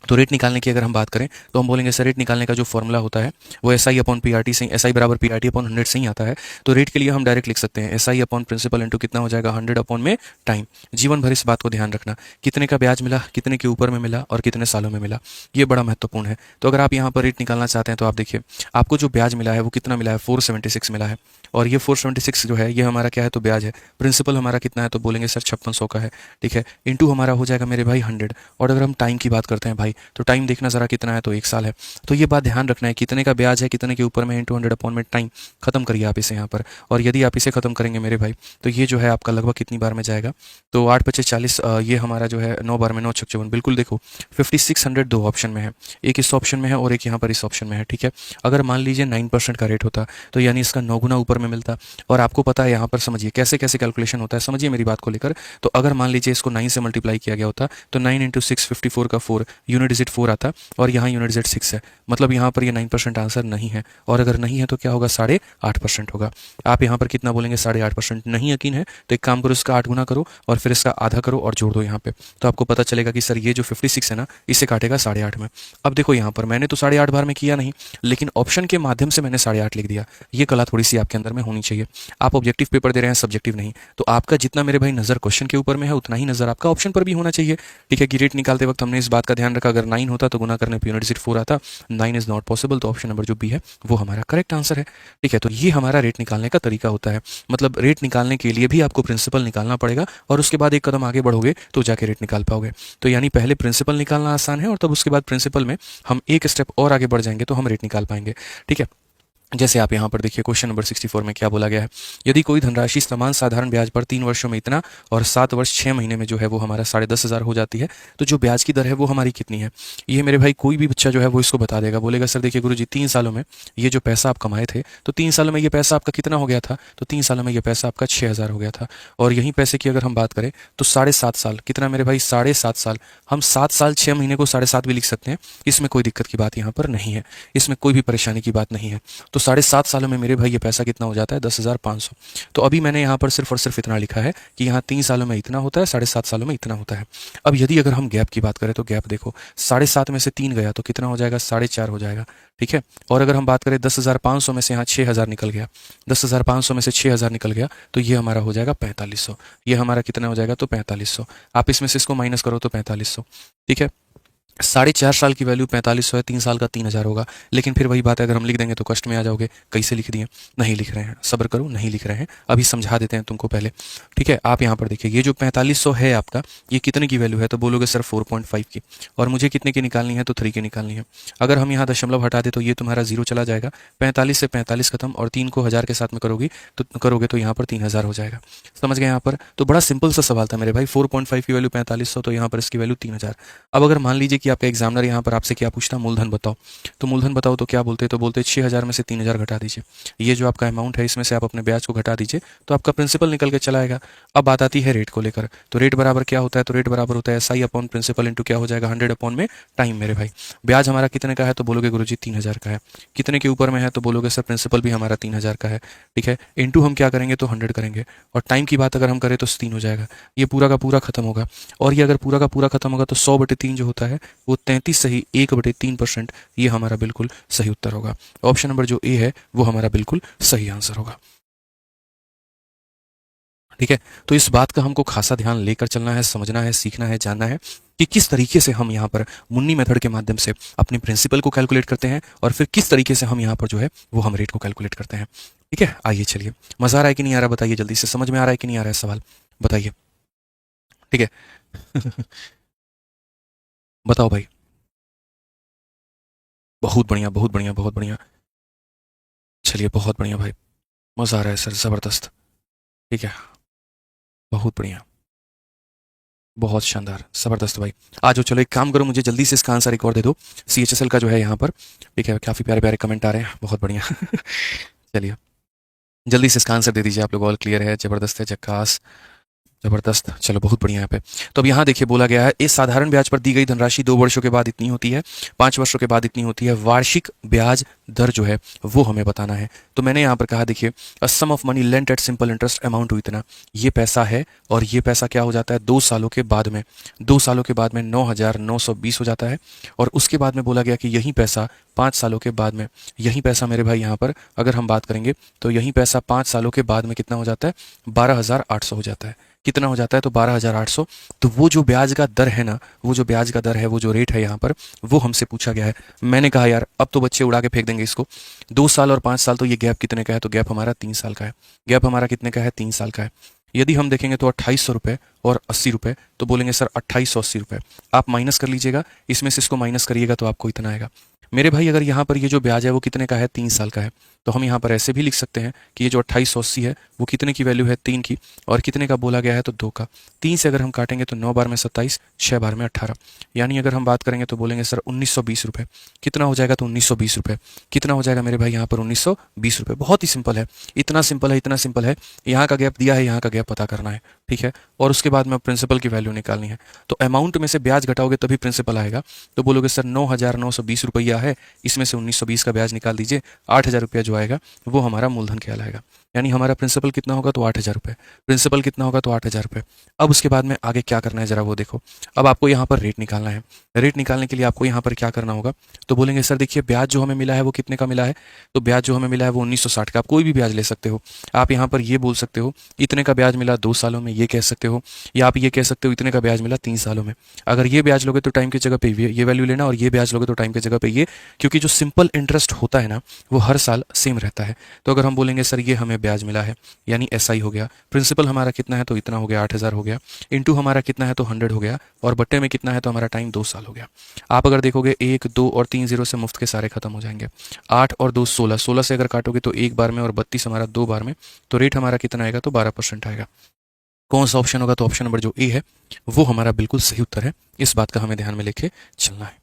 तो रेट निकालने की अगर हम बात करें तो हम बोलेंगे सर रेट निकालने का जो फॉर्मूला होता है वो S I upon P R T से एस आई बराबर पी आर टी अपॉन 100 से ही आता है। तो रेट के लिए हम डायरेक्ट लिख सकते हैं S I upon principal into कितना हो जाएगा 100 अपॉन में टाइम। जीवन भर इस बात को ध्यान रखना कितने का ब्याज मिला, कितने के ऊपर में मिला और कितने सालों में मिला, ये बड़ा महत्वपूर्ण है। तो अगर आप यहाँ पर रेट निकालना चाहते हैं तो आप देखिए आपको जो ब्याज मिला है वो कितना मिला है 476 मिला है। और ये 476 जो है ये हमारा क्या है तो ब्याज है। प्रिंसिपल हमारा कितना है तो बोलेंगे सर 5600 का है, ठीक है। इंटू हमारा हो जाएगा मेरे भाई 100। और अगर हम टाइम की बात करते हैं भाई तो टाइम देखना ज़रा कितना है तो 1 साल है। तो ये बात ध्यान रखना है कितने का ब्याज है कितने के ऊपर में इंटू 100 अपॉन में टाइम। खत्म करिए आप इसे यहाँ पर। और यदि आप इसे खत्म करेंगे मेरे भाई तो ये जो है आपका लगभग कितनी बार में जाएगा तो 8 पच्चीस 40, ये हमारा जो है 9 बार में 9 छक 54। बिल्कुल देखो 5600 दो ऑप्शन में है, एक इस ऑप्शन में है और एक यहाँ पर इस ऑप्शन में है, ठीक है। अगर मान लीजिए 9% का रेट होता तो यानी इसका 9 गुना ऊपर में मिलता। और आपको पता है यहाँ पर समझिए कैसे कैसे कैलकुलेशन होता है, समझिए मेरी बात को लेकर। तो अगर मान लीजिए इसको 9 से मल्टीप्लाई किया गया होता तो 9 इंटू 6 54 का 4 यूनिट डिजिट 4 आता और यहाँ यूनिट डिजिट 6 है। मतलब यहाँ पर ये 9% आंसर नहीं है। और अगर नहीं है तो क्या होगा 8.5% होगा। आप यहाँ पर कितना बोलेंगे 8.5%। नहीं यकीन है तो एक काम करो इसका 8 गुना करो और फिर इसका आधा करो और जोड़ दो यहाँ पे। तो आपको पता चलेगा कि सर ये जो 56 है ना इसे काटेगा 8.5 में। अब देखो यहाँ पर मैंने तो 8.5 बार में किया नहीं लेकिन ऑप्शन के माध्यम से मैंने 8.5 लिख दिया। ये कला थोड़ी सी आपके अंदर में होनी चाहिए। आप ऑब्जेक्टिव पेपर दे रहे हैं सब्जेक्टिव नहीं। तो आपका जितना मेरे भाई नजर क्वेश्चन के ऊपर में है उतना ही नजर आपका ऑप्शन पर भी होना चाहिए, ठीक है। कि रेट निकालते वक्त हमने इस बात का ध्यान रखा अगर 9 होता तो गुना करने पर यूनिट डिजिट 4 आता। 9 इज नॉट पॉसिबल तो ऑप्शन नंबर जो बी है वो हमारा करेक्ट आंसर है, ठीक है। तो ये हमारा रेट निकालने का तरीका होता है। मतलब रेट निकालने के लिए भी आपको प्रिंसिपल निकालना पड़ेगा और उसके बाद एक कदम आगे बढ़ोगे तो जाके रेट निकाल पाओगे। तो यानी पहले प्रिंसिपल निकालना आसान है और तब उसके बाद प्रिंसिपल में हम एक स्टेप और आगे बढ़ जाएंगे तो हम रेट निकाल पाएंगे, ठीक है। जैसे आप यहाँ पर देखिए क्वेश्चन नंबर 64 में क्या बोला गया है। यदि कोई धनराशि समान साधारण ब्याज पर 3 वर्षों में इतना और 7 वर्ष 6 महीने में जो है वो हमारा 10,500 हो जाती है तो जो ब्याज की दर है वो हमारी कितनी है। ये मेरे भाई कोई भी बच्चा जो है वो इसको बता देगा, बोलेगा सर देखिए गुरुजी 3 सालों में ये जो पैसा आप कमाए थे तो 3 सालों में ये पैसा आपका कितना हो गया था तो 3 सालों में ये पैसा आपका 6,000 हो गया था। और यही पैसे की अगर हम बात करें तो 7.5 साल कितना मेरे भाई 7.5 साल। हम 7 साल 6 महीने को 7.5 भी लिख सकते हैं, इसमें कोई दिक्कत की बात यहाँ पर नहीं है, इसमें कोई भी परेशानी की बात नहीं है। तो 7.5 सालों में मेरे भाई ये पैसा कितना हो जाता है 10,500। तो अभी मैंने यहाँ पर सिर्फ और सिर्फ इतना लिखा है कि यहाँ 3 सालों में इतना होता है 7.5 सालों में इतना होता है। अब यदि अगर हम गैप की बात करें तो गैप देखो 7.5 में से 3 गया तो कितना हो जाएगा 4.5 हो जाएगा, ठीक है। और अगर हम बात करें 10,500 में से यहाँ 6,000 निकल गया, 10,500 में से 6,000 निकल गया तो ये हमारा हो जाएगा 4500। ये हमारा कितना हो जाएगा तो 4500। आप इसमें से इसको माइनस करो तो 4500, ठीक है। 4.5 साल की वैल्यू 4500 है, 3 साल का 3,000 होगा। लेकिन फिर वही बात है अगर हम लिख देंगे तो कष्ट में आ जाओगे, कैसे लिख दिए, नहीं लिख रहे हैं, सब्र करो नहीं लिख रहे हैं, अभी समझा देते हैं तुमको पहले, ठीक है। आप यहाँ पर देखिए ये जो 4500 है आपका ये कितने की वैल्यू है तो बोलोगे सर 4.5 की। और मुझे कितने की निकालनी है तो 3 की निकालनी है। अगर हम यहाँ दशमलव हटा दे तो ये तुम्हारा 0 चला जाएगा, 45 से 45 खत्म और 3 को 1000 के साथ में करोगे तो यहाँ पर 3,000 हो जाएगा। समझ गए यहाँ पर। तो बड़ा सिंपल सा सवाल था मेरे भाई, 4.5 की वैल्यू 4500 तो यहाँ पर इसकी वैल्यू 3,000। अब अगर मान लीजिए कि आपका एग्जामिनर यहाँ पर आपसे क्या पूछता मूलधन बताओ, तो मूलधन बताओ तो क्या बोलते, तो बोलते 6,000 में से 3,000 घटा दीजिए। ये जो आपका अमाउंट है इसमें से आप अपने ब्याज को घटा दीजिए तो आपका प्रिंसिपल निकल के चला आएगा। अब बात आती है रेट को लेकर। तो रेट बराबर क्या होता है तो रेट बराबर होता है SI अपॉन प्रिंसिपल इंटू क्या हो जाएगा 100 अपॉन में टाइम। मेरे भाई ब्याज हमारा कितने का है तो बोलोगे गुरुजी 3,000 का है। कितने के ऊपर में है तो बोलोगे सर प्रिंसिपल भी हमारा 3,000 का है, ठीक है। इंटू हम क्या करेंगे तो 100 करेंगे और टाइम की बात अगर हम करें तो 3 हो जाएगा। ये पूरा का पूरा खत्म होगा। और ये अगर पूरा का पूरा खत्म होगा तो 100/3 जो होता है वो 33 सही 1/3%। ये हमारा बिल्कुल सही उत्तर होगा। ऑप्शन नंबर जो ए है वो हमारा बिल्कुल सही आंसर होगा, ठीक है। तो इस बात का हमको खासा ध्यान लेकर चलना है, समझना है, सीखना है, जानना है कि किस तरीके से हम यहाँ पर मुन्नी मेथड के माध्यम से अपने प्रिंसिपल को कैलकुलेट करते हैं और फिर किस तरीके से हम यहाँ पर जो है वो हम रेट को कैलकुलेट करते हैं, ठीक है। आइए चलिए, मजा आ रहा है कि नहीं आ रहा बताइए, जल्दी से समझ में आ रहा है कि नहीं आ रहा है सवाल बताइए, ठीक है। बताओ भाई। बहुत बढ़िया बहुत बढ़िया बहुत बढ़िया। चलिए बहुत बढ़िया भाई, मजा आ रहा है सर, जबरदस्त, ठीक है। बहुत बढ़िया, बहुत शानदार, जबरदस्त भाई। आ जाओ, चलो एक काम करो, मुझे जल्दी से इसका आंसर एक और दे दो। CHSL का जो है यहाँ पर, ठीक है। काफ़ी प्यारे प्यारे कमेंट आ रहे हैं, बहुत बढ़िया। चलिए जल्दी से इसका आंसर दे दीजिए आप लोग। ऑल क्लियर है, जबरदस्त है, झक्कास, जबरदस्त, चलो बहुत बढ़िया यहाँ पे। तो अब यहाँ देखिए बोला गया है इस साधारण ब्याज पर दी गई धनराशि 2 वर्षों के बाद इतनी होती है, 5 वर्षों के बाद इतनी होती है, वार्षिक ब्याज दर जो है वो हमें बताना है। तो मैंने यहाँ पर कहा देखिए a sum of money lent at simple interest amount to इतना, ये पैसा है और ये पैसा क्या हो जाता है 2 सालों के बाद में, 2 सालों के बाद में 9,920 हो जाता है। और उसके बाद में बोला गया कि यही पैसा 5 सालों के बाद में, यही पैसा मेरे भाई यहाँ पर अगर हम बात करेंगे तो यही पैसा 5 सालों के बाद में कितना हो जाता है 12,800 हो जाता है। कितना हो जाता है तो 12,800। तो वो जो ब्याज का दर है ना, वो जो ब्याज का दर है, वो जो रेट है यहाँ पर, वो हमसे पूछा गया है। मैंने कहा यार अब तो बच्चे उड़ा के फेंक देंगे इसको, 2 साल और 5 साल, तो ये गैप कितने का है, तो गैप हमारा 3 साल का है। गैप हमारा कितने का है 3 साल का है। यदि हम देखेंगे तो 2,800 रुपये और 80 रुपये, तो बोलेंगे सर 2,880 रुपये। आप माइनस कर लीजिएगा, इसमें से इसको माइनस करिएगा तो आपको इतना आएगा। मेरे भाई अगर यहाँ पर ये जो ब्याज है वो कितने का है 3 साल का है, तो हम यहाँ पर ऐसे भी लिख सकते हैं कि ये जो 2,880 है वो कितने की वैल्यू है 3 की, और कितने का बोला गया है तो 2 का। 3 से अगर हम काटेंगे तो 9 बार में 27, 6 बार में 18, यानी अगर हम बात करेंगे तो बोलेंगे सर 1,920 रुपये। कितना हो जाएगा तो 1,920 रुपये। कितना हो जाएगा मेरे भाई यहाँ पर 1,920 रुपये। बहुत ही सिंपल है, इतना सिंपल है, इतना सिंपल है। यहाँ का गैप दिया है, यहाँ का गैप पता करना है, ठीक है। और उसके बाद में प्रिंसिपल की वैल्यू निकालनी है। तो अमाउंट में से ब्याज घटाओगे तभी प्रिंसिपल आएगा। तो बोलोगे सर 9,920 रुपया है, इसमें से 1,920 का ब्याज निकाल दीजिए, 8,000 रुपया जो आएगा वो हमारा मूलधन कहलाएगा। यानी हमारा प्रिंसिपल कितना होगा तो 8,000 रुपये। प्रिंसिपल कितना होगा तो 8,000 रुपये। अब उसके बाद में आगे क्या करना है जरा वो देखो। अब आपको यहाँ पर रेट निकालना है। रेट निकालने के लिए आपको यहाँ पर क्या करना होगा, तो बोलेंगे सर देखिए ब्याज जो हमें मिला है वो कितने का मिला है, तो ब्याज जो हमें मिला है वो 1,960 का। आप कोई भी ब्याज ले सकते हो। आप यहाँ पर ये बोल सकते हो इतने का ब्याज मिला 2 सालों में, ये कह सकते हो, या आप ये कह सकते हो इतने का ब्याज मिला 3 सालों में। अगर ये ब्याज लोगे तो टाइम की जगह पे ये वैल्यू लेना, और ये ब्याज लोगे तो टाइम की जगह पे ये, क्योंकि जो सिंपल इंटरेस्ट होता है ना वो हर साल सेम रहता है। तो अगर हम बोलेंगे सर ये हमें ब्याज मिला है, यानी SI हो गया, प्रिंसिपल हमारा कितना है तो इतना हो गया 8,000 हो गया, इंटू हमारा कितना है तो 100 हो गया, और बट्टे में कितना है तो हमारा टाइम 2 साल हो गया। आप अगर देखोगे 1, 2 और 3 जीरो से मुफ्त के सारे खत्म हो जाएंगे। 8 और 2 16, 16 से अगर काटोगे तो 1 बार में, और 32 हमारा 2 बार में, तो रेट हमारा कितना आएगा तो 12% आएगा। कौन सा ऑप्शन होगा तो ऑप्शन नंबर जो ए है वो हमारा बिल्कुल सही उत्तर है। इस बात का हमें ध्यान में लेके चलना है,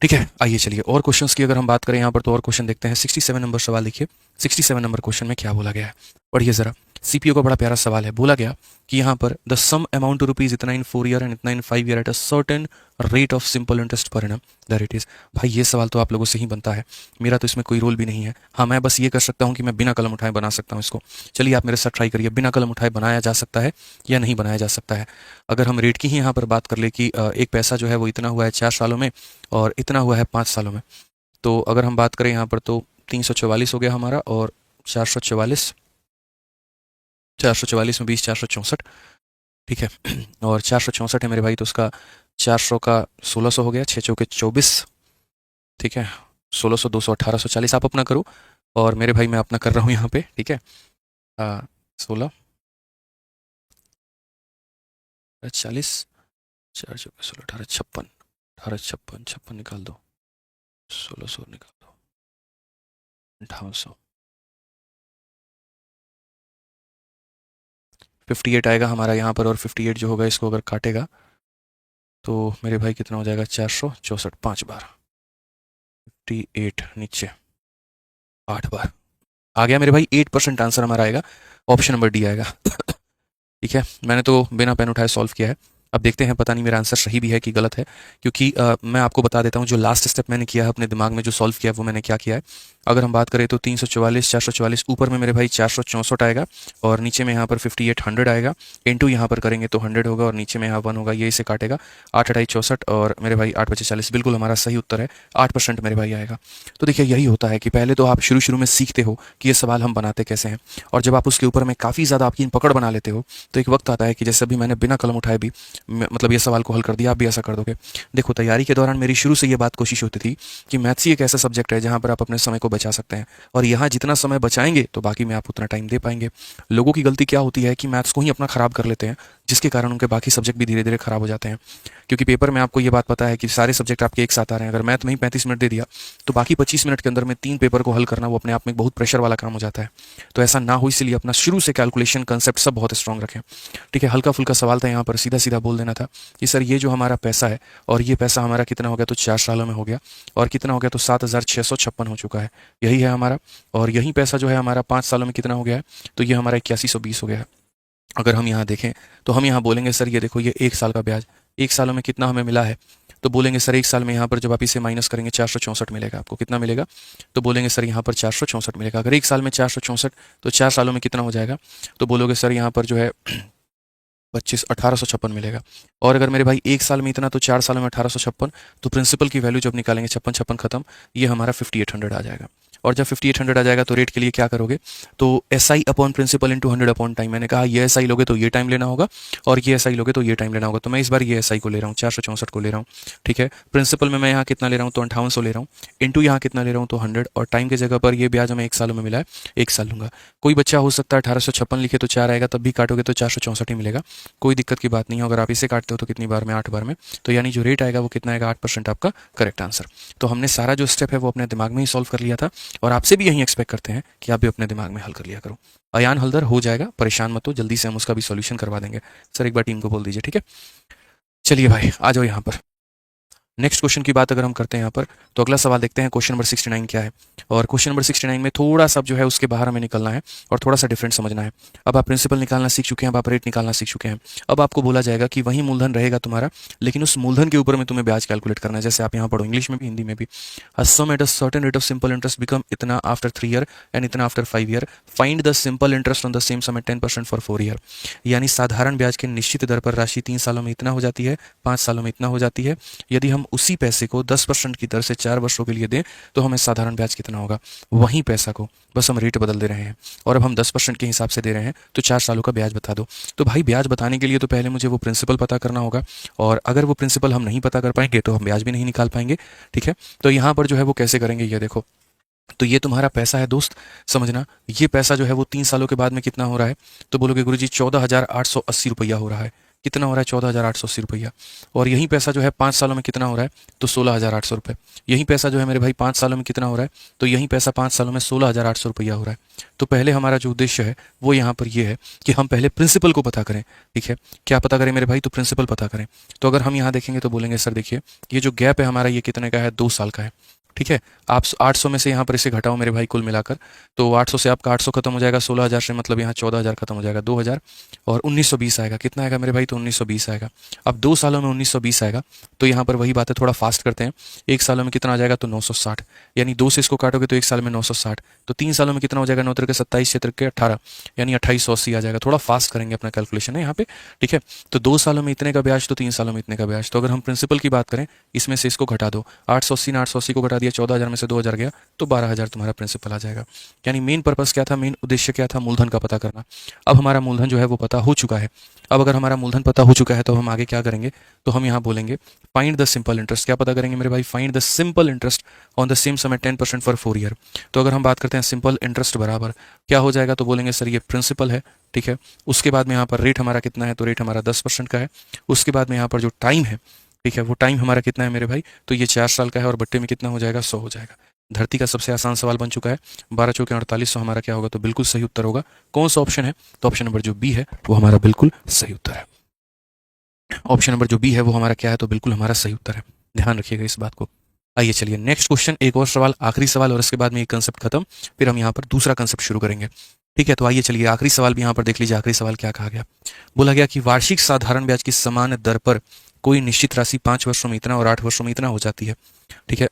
ठीक है। आइए चलिए और क्वेश्चंस की अगर हम बात करें यहाँ पर तो और क्वेश्चन देखते हैं। 67 नंबर सवाल देखिए। 67 नंबर क्वेश्चन में क्या बोला गया है, पढ़िए जरा। सीपीओ का बड़ा प्यारा सवाल है। बोला गया कि यहाँ पर the sum amount to rupees इतना इन 4 ईयर एंड इतना in 5 year at a certain rate of simple interest per annum, the rate is. भाई ये सवाल तो आप लोगों से ही बनता है, मेरा तो इसमें कोई रोल भी नहीं है। हाँ मैं बस ये कर सकता हूँ कि मैं बिना कलम उठाए बना सकता हूँ इसको। चलिए आप मेरे साथ ट्राई करिए, बिना कलम उठाए बनाया जा सकता है या नहीं बनाया जा सकता है। अगर हम रेट की ही यहाँ पर बात कर ले कि एक पैसा जो है वो इतना हुआ है 4 सालों में और इतना हुआ है 5 सालों में, तो अगर हम बात करें यहाँ पर तो 344 हो गया हमारा, और 444, 444 में 20, 464, ठीक है। और 464 है मेरे भाई, तो उसका 400 का 1600 हो गया, 6 चौके 24, ठीक है। 1600, 200, 1840। आप अपना करो और मेरे भाई मैं अपना कर रहा हूँ यहाँ पे, ठीक है। 16, 40, 4 चौके 16, 18, 56, 18, 56, 56 निकाल दो, 1600 निकाल दो, 5800, 58 आएगा हमारा यहाँ पर। और 58 जो होगा इसको अगर काटेगा तो मेरे भाई कितना हो जाएगा 464, 5 बार, 58 नीचे 8 बार आ गया मेरे भाई। 8% आंसर हमारा आएगा, ऑप्शन नंबर डी आएगा। ठीक है, मैंने तो बिना पेन उठाए सॉल्व किया है। अब देखते हैं, पता नहीं मेरा आंसर सही भी है कि गलत है, क्योंकि मैं आपको बता देता हूँ जो लास्ट स्टेप मैंने किया है अपने दिमाग में, जो सॉल्व किया है वो मैंने क्या किया है। अगर हम बात करें तो 344, 444, ऊपर में मेरे भाई 464 आएगा, और नीचे में यहाँ पर 5800 आएगा। इंटू यहाँ पर करेंगे तो 100 होगा, और नीचे में यहाँ 1 होगा, ये इसे काटेगा। 8 अठाई 64, और मेरे भाई 8 बचे 40, बिल्कुल हमारा सही उत्तर है। 8% मेरे भाई आएगा। तो देखिए यही होता है कि पहले तो आप शुरू में सीखते हो कि ये सवाल हम बनाते कैसे हैं, और जब आप उसके ऊपर में काफ़ी ज़्यादा आपकी पकड़ बना लेते हो तो एक वक्त आता है कि जैसे अभी मैंने बिना कलम उठाए भी मतलब ये सवाल को हल कर दिया, आप भी ऐसा कर दोगे। देखो तैयारी के दौरान मेरी शुरू से ये बात कोशिश होती थी कि मैथ्स ही एक ऐसा सब्जेक्ट है जहाँ पर आप अपने समय को बचा सकते हैं, और यहाँ जितना समय बचाएंगे तो बाकी में आप उतना टाइम दे पाएंगे। लोगों की गलती क्या होती है कि मैथ्स को ही अपना खराब कर लेते हैं, जिसके कारण उनके बाकी सब्जेक्ट भी धीरे धीरे खराब हो जाते हैं। क्योंकि पेपर में आपको ये बात पता है कि सारे सब्जेक्ट आपके एक साथ आ रहे हैं, अगर मैथ में ही 35 मिनट दे दिया तो बाकी 25 मिनट के अंदर में 3 पेपर को हल करना वो अपने आप में बहुत प्रेशर वाला काम हो जाता है। तो ऐसा ना हो, इसलिए अपना शुरू से कैलकुलेशन कंसेप्ट सब बहुत स्ट्रॉन्ग रखें, ठीक है। हल्का फुल्का सवाल था यहाँ पर, सीधा सीधा बोल देना था कि सर ये जो हमारा पैसा है, और ये पैसा हमारा कितना हो गया तो 4 सालों में हो गया, और कितना हो गया तो 7,656 हो चुका है, यही है हमारा। और यही पैसा जो है हमारा 5 सालों में कितना हो गया है, तो ये हमारा 8120 हो गया है। अगर हम यहाँ देखें तो हम यहाँ बोलेंगे सर ये देखो ये 1 साल का ब्याज, 1 सालों में कितना हमें मिला है, तो बोलेंगे सर 1 साल में यहाँ पर जब आप इसे माइनस करेंगे 464 मिलेगा आपको, कितना मिलेगा, तो बोलेंगे सर यहाँ पर 464 मिलेगा। अगर 1 साल में 464 तो 4 सालों में कितना हो जाएगा, तो बोलोगे सर यहाँ पर जो है 1856 मिलेगा। और अगर मेरे भाई 1 साल में इतना तो 4 सालों में 1856, तो प्रिंसिपल की वैल्यू जब निकालेंगे 56 56 खत्म, ये हमारा 5800 आ जाएगा। और जब 5800 आ जाएगा तो रेट के लिए क्या करोगे, तो S I upon principal into 100 upon time. मैंने कहा ये एस आई लोगे तो ये टाइम लेना होगा और ये एस आई लोगे तो ये टाइम लेना होगा, तो मैं इस बार ये एस आई को ले रहा हूँ, 464 को ले रहा हूँ। ठीक है, प्रिंसिपल में मैं यहाँ कितना ले रहा हूँ, तो 5800 ले रहा हूँ, इंटू यहाँ कितना ले रहा हूँ, तो 100, और टाइम की जगह पर ये ब्याज हमें 1 सालों में मिला है, 1 साल लूंगा। कोई बच्चा हो सकता है 1856 लिखे तो 4 आएगा, तब भी काटोगे तो 464 ही मिलेगा, कोई दिक्कत की बात नहीं है। अगर आप इसे काटते हो तो कितनी बार में, 8 बार में, तो यानी जो रेट आएगा वो कितना आएगा, 8% आपका करेक्ट आंसर। तो हमने सारा जो स्टेप है वो अपने दिमाग में ही सॉल्व कर लिया था, और आपसे भी यही एक्सपेक्ट करते हैं कि आप भी अपने दिमाग में हल कर लिया करो। अयान हल्दर हो जाएगा, परेशान मत हो, जल्दी से हम उसका भी सॉल्यूशन करवा देंगे। सर एक बार टीम को बोल दीजिए, ठीक है। चलिए भाई आ जाओ यहाँ पर। नेक्स्ट क्वेश्चन की बात अगर हम करते हैं यहाँ पर, तो अगला सवाल देखते हैं क्वेश्चन नंबर 69 क्या है। और क्वेश्चन नंबर 69 में थोड़ा सा जो है उसके बाहर हमें निकलना है और थोड़ा सा डिफरेंट समझना है। अब आप प्रिंसिपल निकालना सीख चुके हैं, अब आप रेट निकालना सीख चुके हैं। अब आपको बोला जाएगा कि वही मूलधन रहेगा तुम्हारा, लेकिन उस मूलधन के ऊपर में तुम्हें ब्याज कैलकुलेट करना है। जैसे आप यहाँ पढ़ो, इंग्लिश में भी हिंदी में भी, a sum at a certain rate of simple interest become इतना आफ्टर 3 ईयर एंड इतना after 5 year, find the simple interest on the same sum at 10% for 4 year. यानी साधारण ब्याज के निश्चित दर पर राशि 3 सालों में इतना हो जाती है, 5 सालों में इतना हो जाती है। यदि हम उसी पैसे को 10% की दर से 4 वर्षों के लिए दें तो हमें साधारण ब्याज कितना होगा, वही पैसा को बस हम रेट बदल दे रहे हैं, और अब हम 10% के हिसाब से दे रहे हैं, तो 4 सालों का ब्याज बता दो। तो भाई ब्याज बताने के लिए तो पहले मुझे वो प्रिंसिपल पता करना होगा, और अगर वो प्रिंसिपल हम नहीं पता कर पाएंगे तो हम ब्याज भी नहीं निकाल पाएंगे। ठीक है, तो यहाँ पर जो है वो कैसे करेंगे, ये देखो। तो ये तुम्हारा पैसा है दोस्त, समझना। ये पैसा जो है वो 3 सालों के बाद में कितना हो रहा है, तो बोलोगे गुरुजी 14,880 रुपया हो रहा है। कितना हो रहा है, 14,880 रुपया। और यही पैसा जो है 5 सालों में कितना हो रहा है, तो 16,800 रुपये। यही पैसा जो है मेरे भाई 5 सालों में कितना हो रहा है, तो यही पैसा 5 सालों में 16,800 रुपया हो रहा है। तो पहले हमारा जो उद्देश्य है वो यहाँ पर ये है कि हम पहले प्रिंसिपल को पता करें। ठीक है, क्या पता करें मेरे भाई, तो प्रिंसिपल पता करें। तो अगर हम यहाँ देखेंगे तो बोलेंगे सर देखिए ये जो गैप है हमारा, ये कितने का है, 2 साल का है। ठीक है, आप 800 में से यहाँ पर इसे घटाओ मेरे भाई कुल मिलाकर, तो 800 से आपका 800 खत्म हो जाएगा, 16,000 से मतलब यहाँ 14,000 खत्म हो जाएगा, 2,000, और 1920 आएगा। कितना आएगा मेरे भाई, तो 1920 आएगा। अब 2 सालों में 1920 आएगा, तो यहाँ पर वही बात है, थोड़ा फास्ट करते हैं। 1 सालों में कितना आ जाएगा, तो 960, यानी 2 से इसको काटोगे तो 1 साल में 960, तो 3 सालों में कितना हो जाएगा, 9 के 27, 6 के 18, यानी 2880 आ जाएगा। थोड़ा फास्ट करेंगे अपना कैलकुलेशन है यहाँ पे। ठीक है, तो 2 सालों में इतने का ब्याज, तो 3 सालों में इतने का ब्याज। तो अगर हम प्रिंसिपल की बात करें, इसमें से इसको घटा दो, 880 ने 880 को घटा दिया, 14,000 में से 2,000 गया, तो 12,000 तुम्हारा प्रिंसिपल आ जाएगा। यानी मेन पर्पस क्या था, मेन उद्देश्य क्या था, मूलधन का पता करना। अब हमारा मूलधन जो है वो पता हो चुका है। अब अगर हमारा मूलधन पता हो चुका है तो हम आगे क्या करेंगे, तो हम यहाँ बोलेंगे फाइंड द सिंपल इंटरेस्ट। क्या पता करेंगे मेरे भाई, find the simple interest on the same sum at 10% for 4 year. तो अगर हम बात करते हैं सिंपल इंटरेस्ट बराबर क्या हो जाएगा, तो बोलेंगे सर ये प्रिंसिपल है। ठीक है, उसके बाद में यहाँ पर रेट हमारा कितना है, तो रेट हमारा 10% का है। उसके बाद में यहाँ पर जो टाइम है, ठीक है, वो टाइम हमारा कितना है मेरे भाई, तो ये 4 साल का है, और बट्टे में कितना हो जाएगा, 100 हो जाएगा। धरती का सबसे आसान सवाल बन चुका है। 12 चौके 48, हमारा क्या होगा, तो बिल्कुल सही उत्तर होगा। कौन सा ऑप्शन है, तो ऑप्शन नंबर जो बी है वो हमारा बिल्कुल सही उत्तर है। ऑप्शन नंबर जो बी है वो हमारा क्या है, तो बिल्कुल हमारा सही उत्तर है। ध्यान रखिएगा इस बात को। आइए चलिए नेक्स्ट क्वेश्चन, एक और सवाल, आखिरी सवाल, और इसके बाद में ये कंसेप्ट खत्म, फिर हम यहाँ पर दूसरा कंसेप्ट शुरू करेंगे। ठीक है, तो आइए चलिए आखिरी सवाल भी यहाँ पर देख लीजिए। आखिरी सवाल क्या कहा गया, बोला गया कि वार्षिक साधारण ब्याज की समान दर पर कोई निश्चित राशि 5 वर्षों में इतना और 8 वर्षों में इतना हो जाती है। ठीक है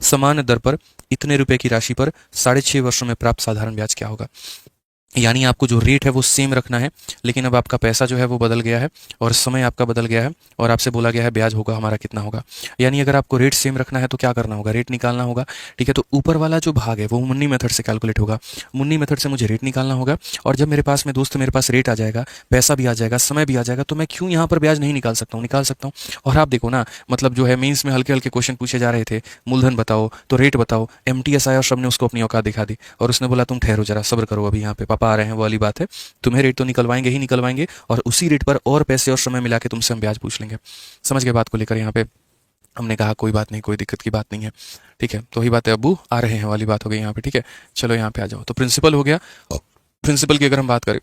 समान दर पर इतने रुपए की राशि पर 6.5 वर्षों में प्राप्त साधारण ब्याज क्या होगा। यानी आपको जो रेट है वो सेम रखना है, लेकिन अब आपका पैसा जो है वो बदल गया है और समय आपका बदल गया है, और आपसे बोला गया है ब्याज होगा हमारा कितना होगा। यानी अगर आपको रेट सेम रखना है तो क्या करना होगा, रेट निकालना होगा। ठीक है, तो ऊपर वाला जो भाग है वो मुन्नी मेथड से कैलकुलेट होगा। मुन्नी मेथड से मुझे रेट निकालना होगा, और जब मेरे पास में दोस्त मेरे पास रेट आ जाएगा, पैसा भी आ जाएगा, समय भी आ जाएगा, तो मैं क्यों यहाँ पर ब्याज नहीं निकाल सकता हूँ, निकाल सकता हूँ। और आप देखो ना, मतलब जो है मेंस में हल्के हल्के क्वेश्चन पूछे जा रहे थे, मूलधन बताओ तो रेट बताओ, एमटीएस आया और सबने उसको अपनी औकात दिखा दी, और उसने बोला तुम ठहरो जरा, सब्र करो, अभी यहाँ पे पापा आ रहे हैं, वो वाली बात है। तुम्हें रेट तो निकलवाएंगे ही निकलवाएंगे, और उसी रेट पर और पैसे और समय मिला के तुमसे हम ब्याज पूछ लेंगे। समझ गए बात को लेकर, यहाँ पे हमने कहा कोई बात नहीं, कोई दिक्कत की बात नहीं है। ठीक है, तो वही बात है, अब्बू आ रहे हैं वाली बात हो गई यहाँ पे। ठीक है, चलो यहाँ पे आ जाओ। तो प्रिंसिपल हो गया, प्रिंसिपल की अगर हम बात करें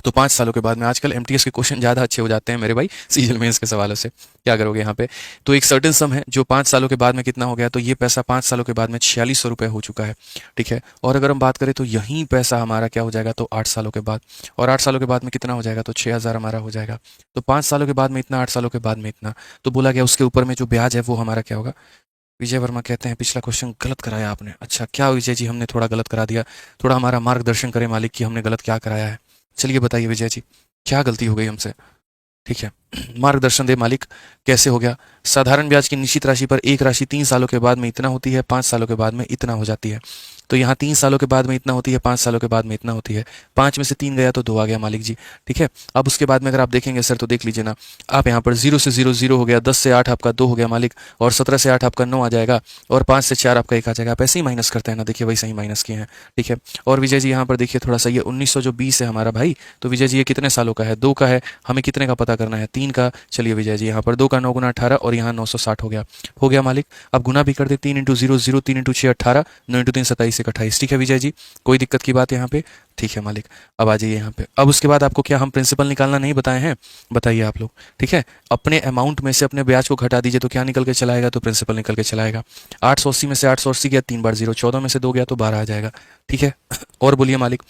तो 5 सालों के बाद में आजकल एमटीएस के क्वेश्चन ज़्यादा अच्छे हो जाते हैं मेरे भाई सीजल मेंस के सवालों से। क्या करोगे यहाँ पे? तो एक सर्टेन सम है जो 5 सालों के बाद में कितना हो गया, तो ये पैसा 5 सालों के बाद में 4600 रुपये हो चुका है। ठीक है, और अगर हम बात करें तो यही पैसा हमारा क्या हो जाएगा, तो 8 सालों के बाद, और 8 सालों के बाद में कितना हो जाएगा, तो 6000 हमारा हो जाएगा। तो 5 सालों के बाद में इतना, 8 सालों के बाद में इतना, तो बोला गया उसके ऊपर में जो ब्याज है वो हमारा क्या होगा। विजय वर्मा कहते हैं पिछला क्वेश्चन गलत कराया आपने। अच्छा, क्या विजय जी हमने थोड़ा गलत करा दिया? थोड़ा हमारा मार्गदर्शन करें मालिक कि हमने गलत क्या कराया है। चलिए बताइए विजय जी, क्या गलती हो गई हमसे? ठीक है, मार्गदर्शन दे मालिक, कैसे हो गया? साधारण ब्याज की निश्चित राशि पर एक राशि 3 सालों के बाद में इतना होती है, 5 सालों के बाद में इतना हो जाती है। तो यहाँ 3 सालों के बाद में इतना होती है, 5 सालों के बाद में इतना होती है। 5 में से 3 गया तो 2 आ गया मालिक जी। ठीक है, अब उसके बाद में अगर आप देखेंगे सर तो देख लीजिए ना, आप यहाँ पर 0 से 0 0 हो गया, 10 से 8 आपका 2 हो गया मालिक, और 17 से 8 आपका 9 आ जाएगा, और 5 से 4 आपका 1 आ जाएगा। आप ऐसे ही माइनस करते हैं ना, देखिए वैसे ही माइनस किए हैं। ठीक है, और विजय जी यहाँ पर देखिए थोड़ा सा, ये 1920 है हमारा भाई, तो विजय जी ये कितने सालों का है? 2 का है, हमें कितने का पता करना है? 3 का। चलिए विजय जी यहाँ पर 2 का 9 गुना 18, और यहाँ 960 हो गया मालिक। अब गुना भी कर दे, 3 इंटू 0 0, 3 इंटू 6 18, 9 इंटू 3 27 1 28। ठीक है विजय जी, कोई दिक्कत की बात यहाँ पे? ठीक है मालिक, अब आ जाइए यहाँ पे। अब उसके बाद आपको क्या हम प्रिंसिपल निकालना नहीं बताए हैं? बताइए आप लोग। ठीक है, अपने अमाउंट में से अपने ब्याज को घटा दीजिए, तो क्या निकल के चलाएगा, तो प्रिंसिपल निकल के चलाएगा। 880 में से 880 गया, 3 बार 0, 14 में से 2 गया तो 12 आ जाएगा। ठीक है, और बोलिए मालिक।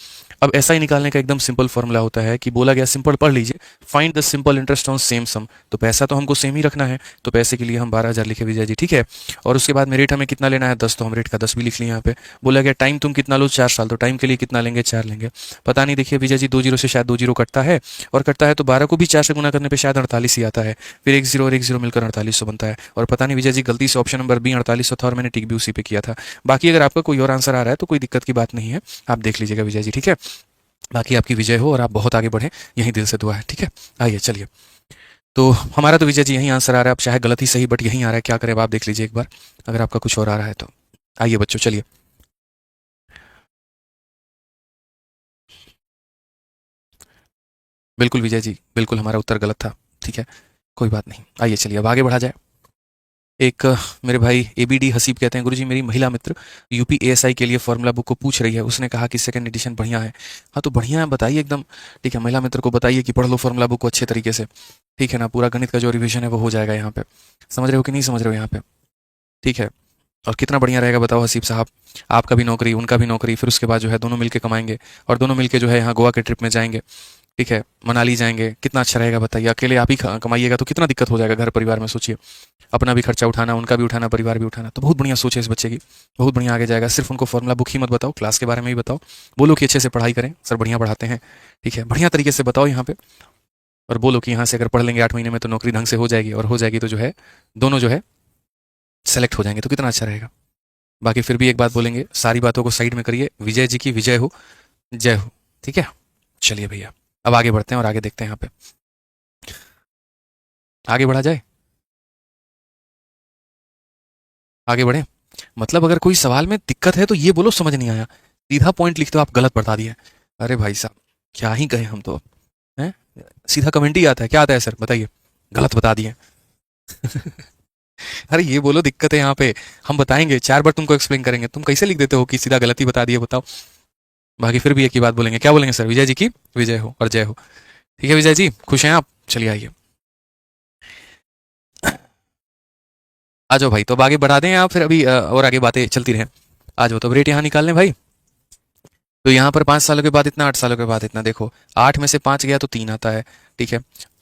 अब ऐसा ही निकालने का एकदम सिंपल फॉर्मूला होता है कि बोला गया, सिंपल पढ़ लीजिए, find the simple interest on same sum. तो पैसा तो हमको सेम ही रखना है, तो पैसे के लिए हम 12,000 लिखे विजय जी। ठीक है, और उसके बाद में रेट हमें कितना लेना है, 10, तो हम रेट का 10 भी लिख लिए यहाँ पे। बोला गया टाइम तुम कितना लो, 4 साल, तो टाइम के लिए कितना लेंगे, 4 लेंगे। पता नहीं, देखिए विजय जी 2 जीरो से शायद 2 जीरो कटता है, और कटता है तो 12 को भी 4 से गुना करने पे शायद 48 ही आता है, फिर 1 जीरो और 1 जीरो मिलकर 4800 बनता है। और पता नहीं विजय जी गलती से ऑप्शन नंबर बी 4800 था, और मैंने टिक भी उसी पे किया था। बाकी अगर आपका कोई और आंसर आ रहा है तो कोई दिक्कत की बात नहीं है, आप देख लीजिएगा विजय जी। ठीक है, बाकी आपकी विजय हो और आप बहुत आगे बढ़ें, यही दिल से दुआ है। ठीक है, आइए चलिए। तो हमारा तो विजय जी यही आंसर आ रहा है, अब चाहे गलत ही सही बट यही आ रहा है। क्या करें, अब आप देख लीजिए एक बार, अगर आपका कुछ और आ रहा है तो। आइए बच्चों चलिए। बिल्कुल विजय जी, बिल्कुल हमारा उत्तर गलत था। ठीक है, कोई बात नहीं, आइए चलिए अब आगे बढ़ा जाए। एक मेरे भाई एबीडी हसीब कहते हैं, गुरुजी मेरी महिला मित्र यूपी एएसआई के लिए फॉर्मूला बुक को पूछ रही है, उसने कहा कि सेकंड एडिशन बढ़िया है। हाँ तो बढ़िया है, बताइए एकदम। ठीक है, महिला मित्र को बताइए कि पढ़ लो फॉर्मूला बुक को अच्छे तरीके से। ठीक है ना, पूरा गणित का जो रिवीजन है वो हो जाएगा यहाँ पे। समझ रहे हो कि नहीं समझ रहे हो यहाँ पे? ठीक है, और कितना बढ़िया रहेगा बताओ हसीब साहब, आपका भी नौकरी उनका भी नौकरी, फिर उसके बाद जो है दोनों मिलके कमाएंगे, और दोनों मिलके जो है यहाँ गोवा के ट्रिप में जाएंगे। ठीक है, मनाली जाएंगे, कितना अच्छा रहेगा बताइए। अकेले आप ही कमाइएगा तो कितना दिक्कत हो जाएगा घर परिवार में, सोचिए। अपना भी खर्चा उठाना, उनका भी उठाना, परिवार भी उठाना, तो बहुत बढ़िया सोच है इस बच्चे की, बहुत बढ़िया आगे जाएगा। सिर्फ उनको फॉर्मूला बुक ही मत बताओ, क्लास के बारे में भी बताओ, बोलो कि अच्छे से पढ़ाई करें, सर बढ़िया पढ़ाते हैं। ठीक है, बढ़िया तरीके से बताओ यहाँ पे, और बोलो कि यहाँ से अगर पढ़ लेंगे 8 महीने में तो नौकरी ढंग से हो जाएगी, और हो जाएगी तो जो है दोनों जो है सेलेक्ट हो जाएंगे, तो कितना अच्छा रहेगा। बाकी फिर भी एक बात बोलेंगे, सारी बातों को साइड में करिए, विजय जी की विजय हो, जय हो। ठीक है, चलिए भैया अब आगे बढ़ते हैं और आगे देखते हैं यहाँ पे, आगे बढ़ा जाए, आगे बढ़े। मतलब अगर कोई सवाल में दिक्कत है तो ये बोलो समझ नहीं आया, सीधा पॉइंट लिखते हो आप गलत बता दिए। अरे भाई साहब क्या ही कहें हम तो, हैं? सीधा कमेंट ही आता है, क्या आता है सर बताइए, गलत बता दिए। अरे ये बोलो दिक्कत है यहाँ पे, हम बताएंगे 4 बार तुमको एक्सप्लेन करेंगे, तुम कैसे लिख देते हो कि सीधा गलती बता दिए, बताओ। बाकी फिर भी एक ही बात बोलेंगे, क्या बोलेंगे सर, विजय जी की विजय हो और जय हो। ठीक है विजय जी, खुश हैं आप? चलिए आइए, आ जाओ भाई। तो अब आगे बढ़ा दें आप, फिर अभी और आगे बातें चलती रहें। आ जाओ, तो रेट यहाँ निकाल लें भाई। तो यहाँ पर 5 सालों के बाद इतना, 8 सालों के बाद इतना, देखो 8 में से 5 गया तो 3 आता है। ठीक है,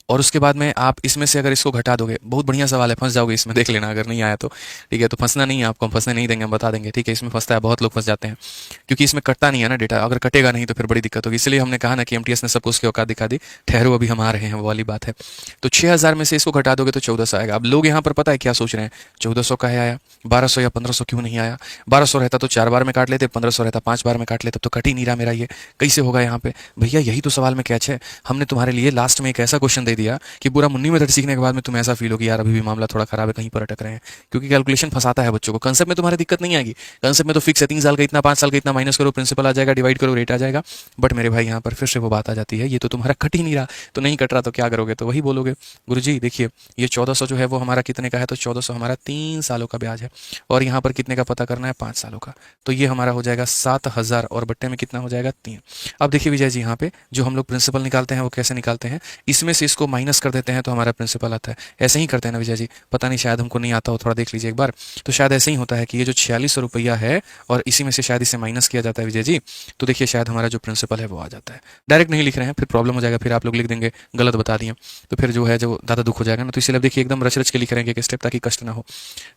और उसके बाद में आप इसमें से अगर इसको घटा दोगे, बहुत बढ़िया सवाल है, फंस जाओगे इसमें, देख लेना अगर नहीं आया तो। ठीक है, तो फंसना नहीं है आपको, हम फंसने नहीं देंगे, हम बता देंगे। ठीक है, इसमें फंसता है, बहुत लोग फंस जाते हैं, क्योंकि इसमें कटता नहीं है ना डेटा, अगर कटेगा नहीं तो फिर बड़ी दिक्कत होगी। इसलिए हमने कहा ना कि एमटीएस ने सबको उसकी औकात दिखा दी, ठहरो अभी हम आ रहे हैं, वो वाली बात है। तो 6000 में से इसको घटा दोगे तो 1400 आएगा। अब लोग यहाँ पर पता है क्या सोच रहे हैं, 1400 का है आया, 1200 या 1500 क्यों नहीं आया? 1200 रहता तो 4 बार में काट लेते, 1500 रहता 5 बार में काट लेते, तो कट ही नहीं रहा मेरा, ये कैसे होगा यहाँ पे? भैया यही तो सवाल में कैच है, हमने तुम्हारे लिए लास्ट में एक ऐसा क्वेश्चन दे दिया कि पूरा मुन्नी मेथड सीखने के बाद में तुम्हें ऐसा फील हो कि यार अभी भी मामला थोड़ा खराब है, कहीं पर अटक रहे हैं, क्योंकि कैलकुलेशन फंसाता है बच्चों को। कंसेप्ट में तुम्हारी दिक्कत नहीं आएगी, कंसेप्ट में तो फिक्स है 3 साल का इतना, 5 साल का इतना, माइनस करो प्रिंसिपल आ जाएगा, डिवाइड करो रेट आ जाएगा। बट मेरे भाई यहाँ पर फिर से वो बात आ जाती है, ये तो तुम्हारा कट ही नहीं रहा, तो नहीं कट रहा तो क्या करोगे, तो वही बोलोगे गुरुजी देखिए ये 1400 जो है वो हमारा कितने का है, तो 1400 हमारा 3 सालों का ब्याज है, और यहाँ पर कितने का पता करना है, 5 सालों का, तो ये हमारा हो जाएगा 7000 और बट्टे में कितना हो जाएगा 3। अब देखिए विजय जी यहाँ पे जो हम लोग प्रिंसिपल निकालते हैं वो कैसे निकालते हैं, इसमें से इसको माइनस कर देते हैं तो हमारा प्रिंसिपल आता है। ऐसे ही करते हैं ना विजय जी, पता नहीं शायद हमको नहीं आता हो, थोड़ा देख लीजिए एक बार। तो शायद ऐसे ही होता है कि ये जो 4600 रुपया है और इसी में से शायद इसे माइनस किया जाता है विजय जी, तो देखिए शायद हमारा जो प्रिंसिपल है वो आ जाता है। डायरेक्ट नहीं लिख रहे हैं, फिर प्रॉब्लम हो जाएगा, फिर आप लोग लिख देंगे गलत बता दिए, तो फिर जो है जो ज़्यादा दुख हो जाएगा ना, तो इसलिए अब देखिए एकदम रच रच के लिख रहे हैं एक स्टेप, ताकि कष्ट ना हो।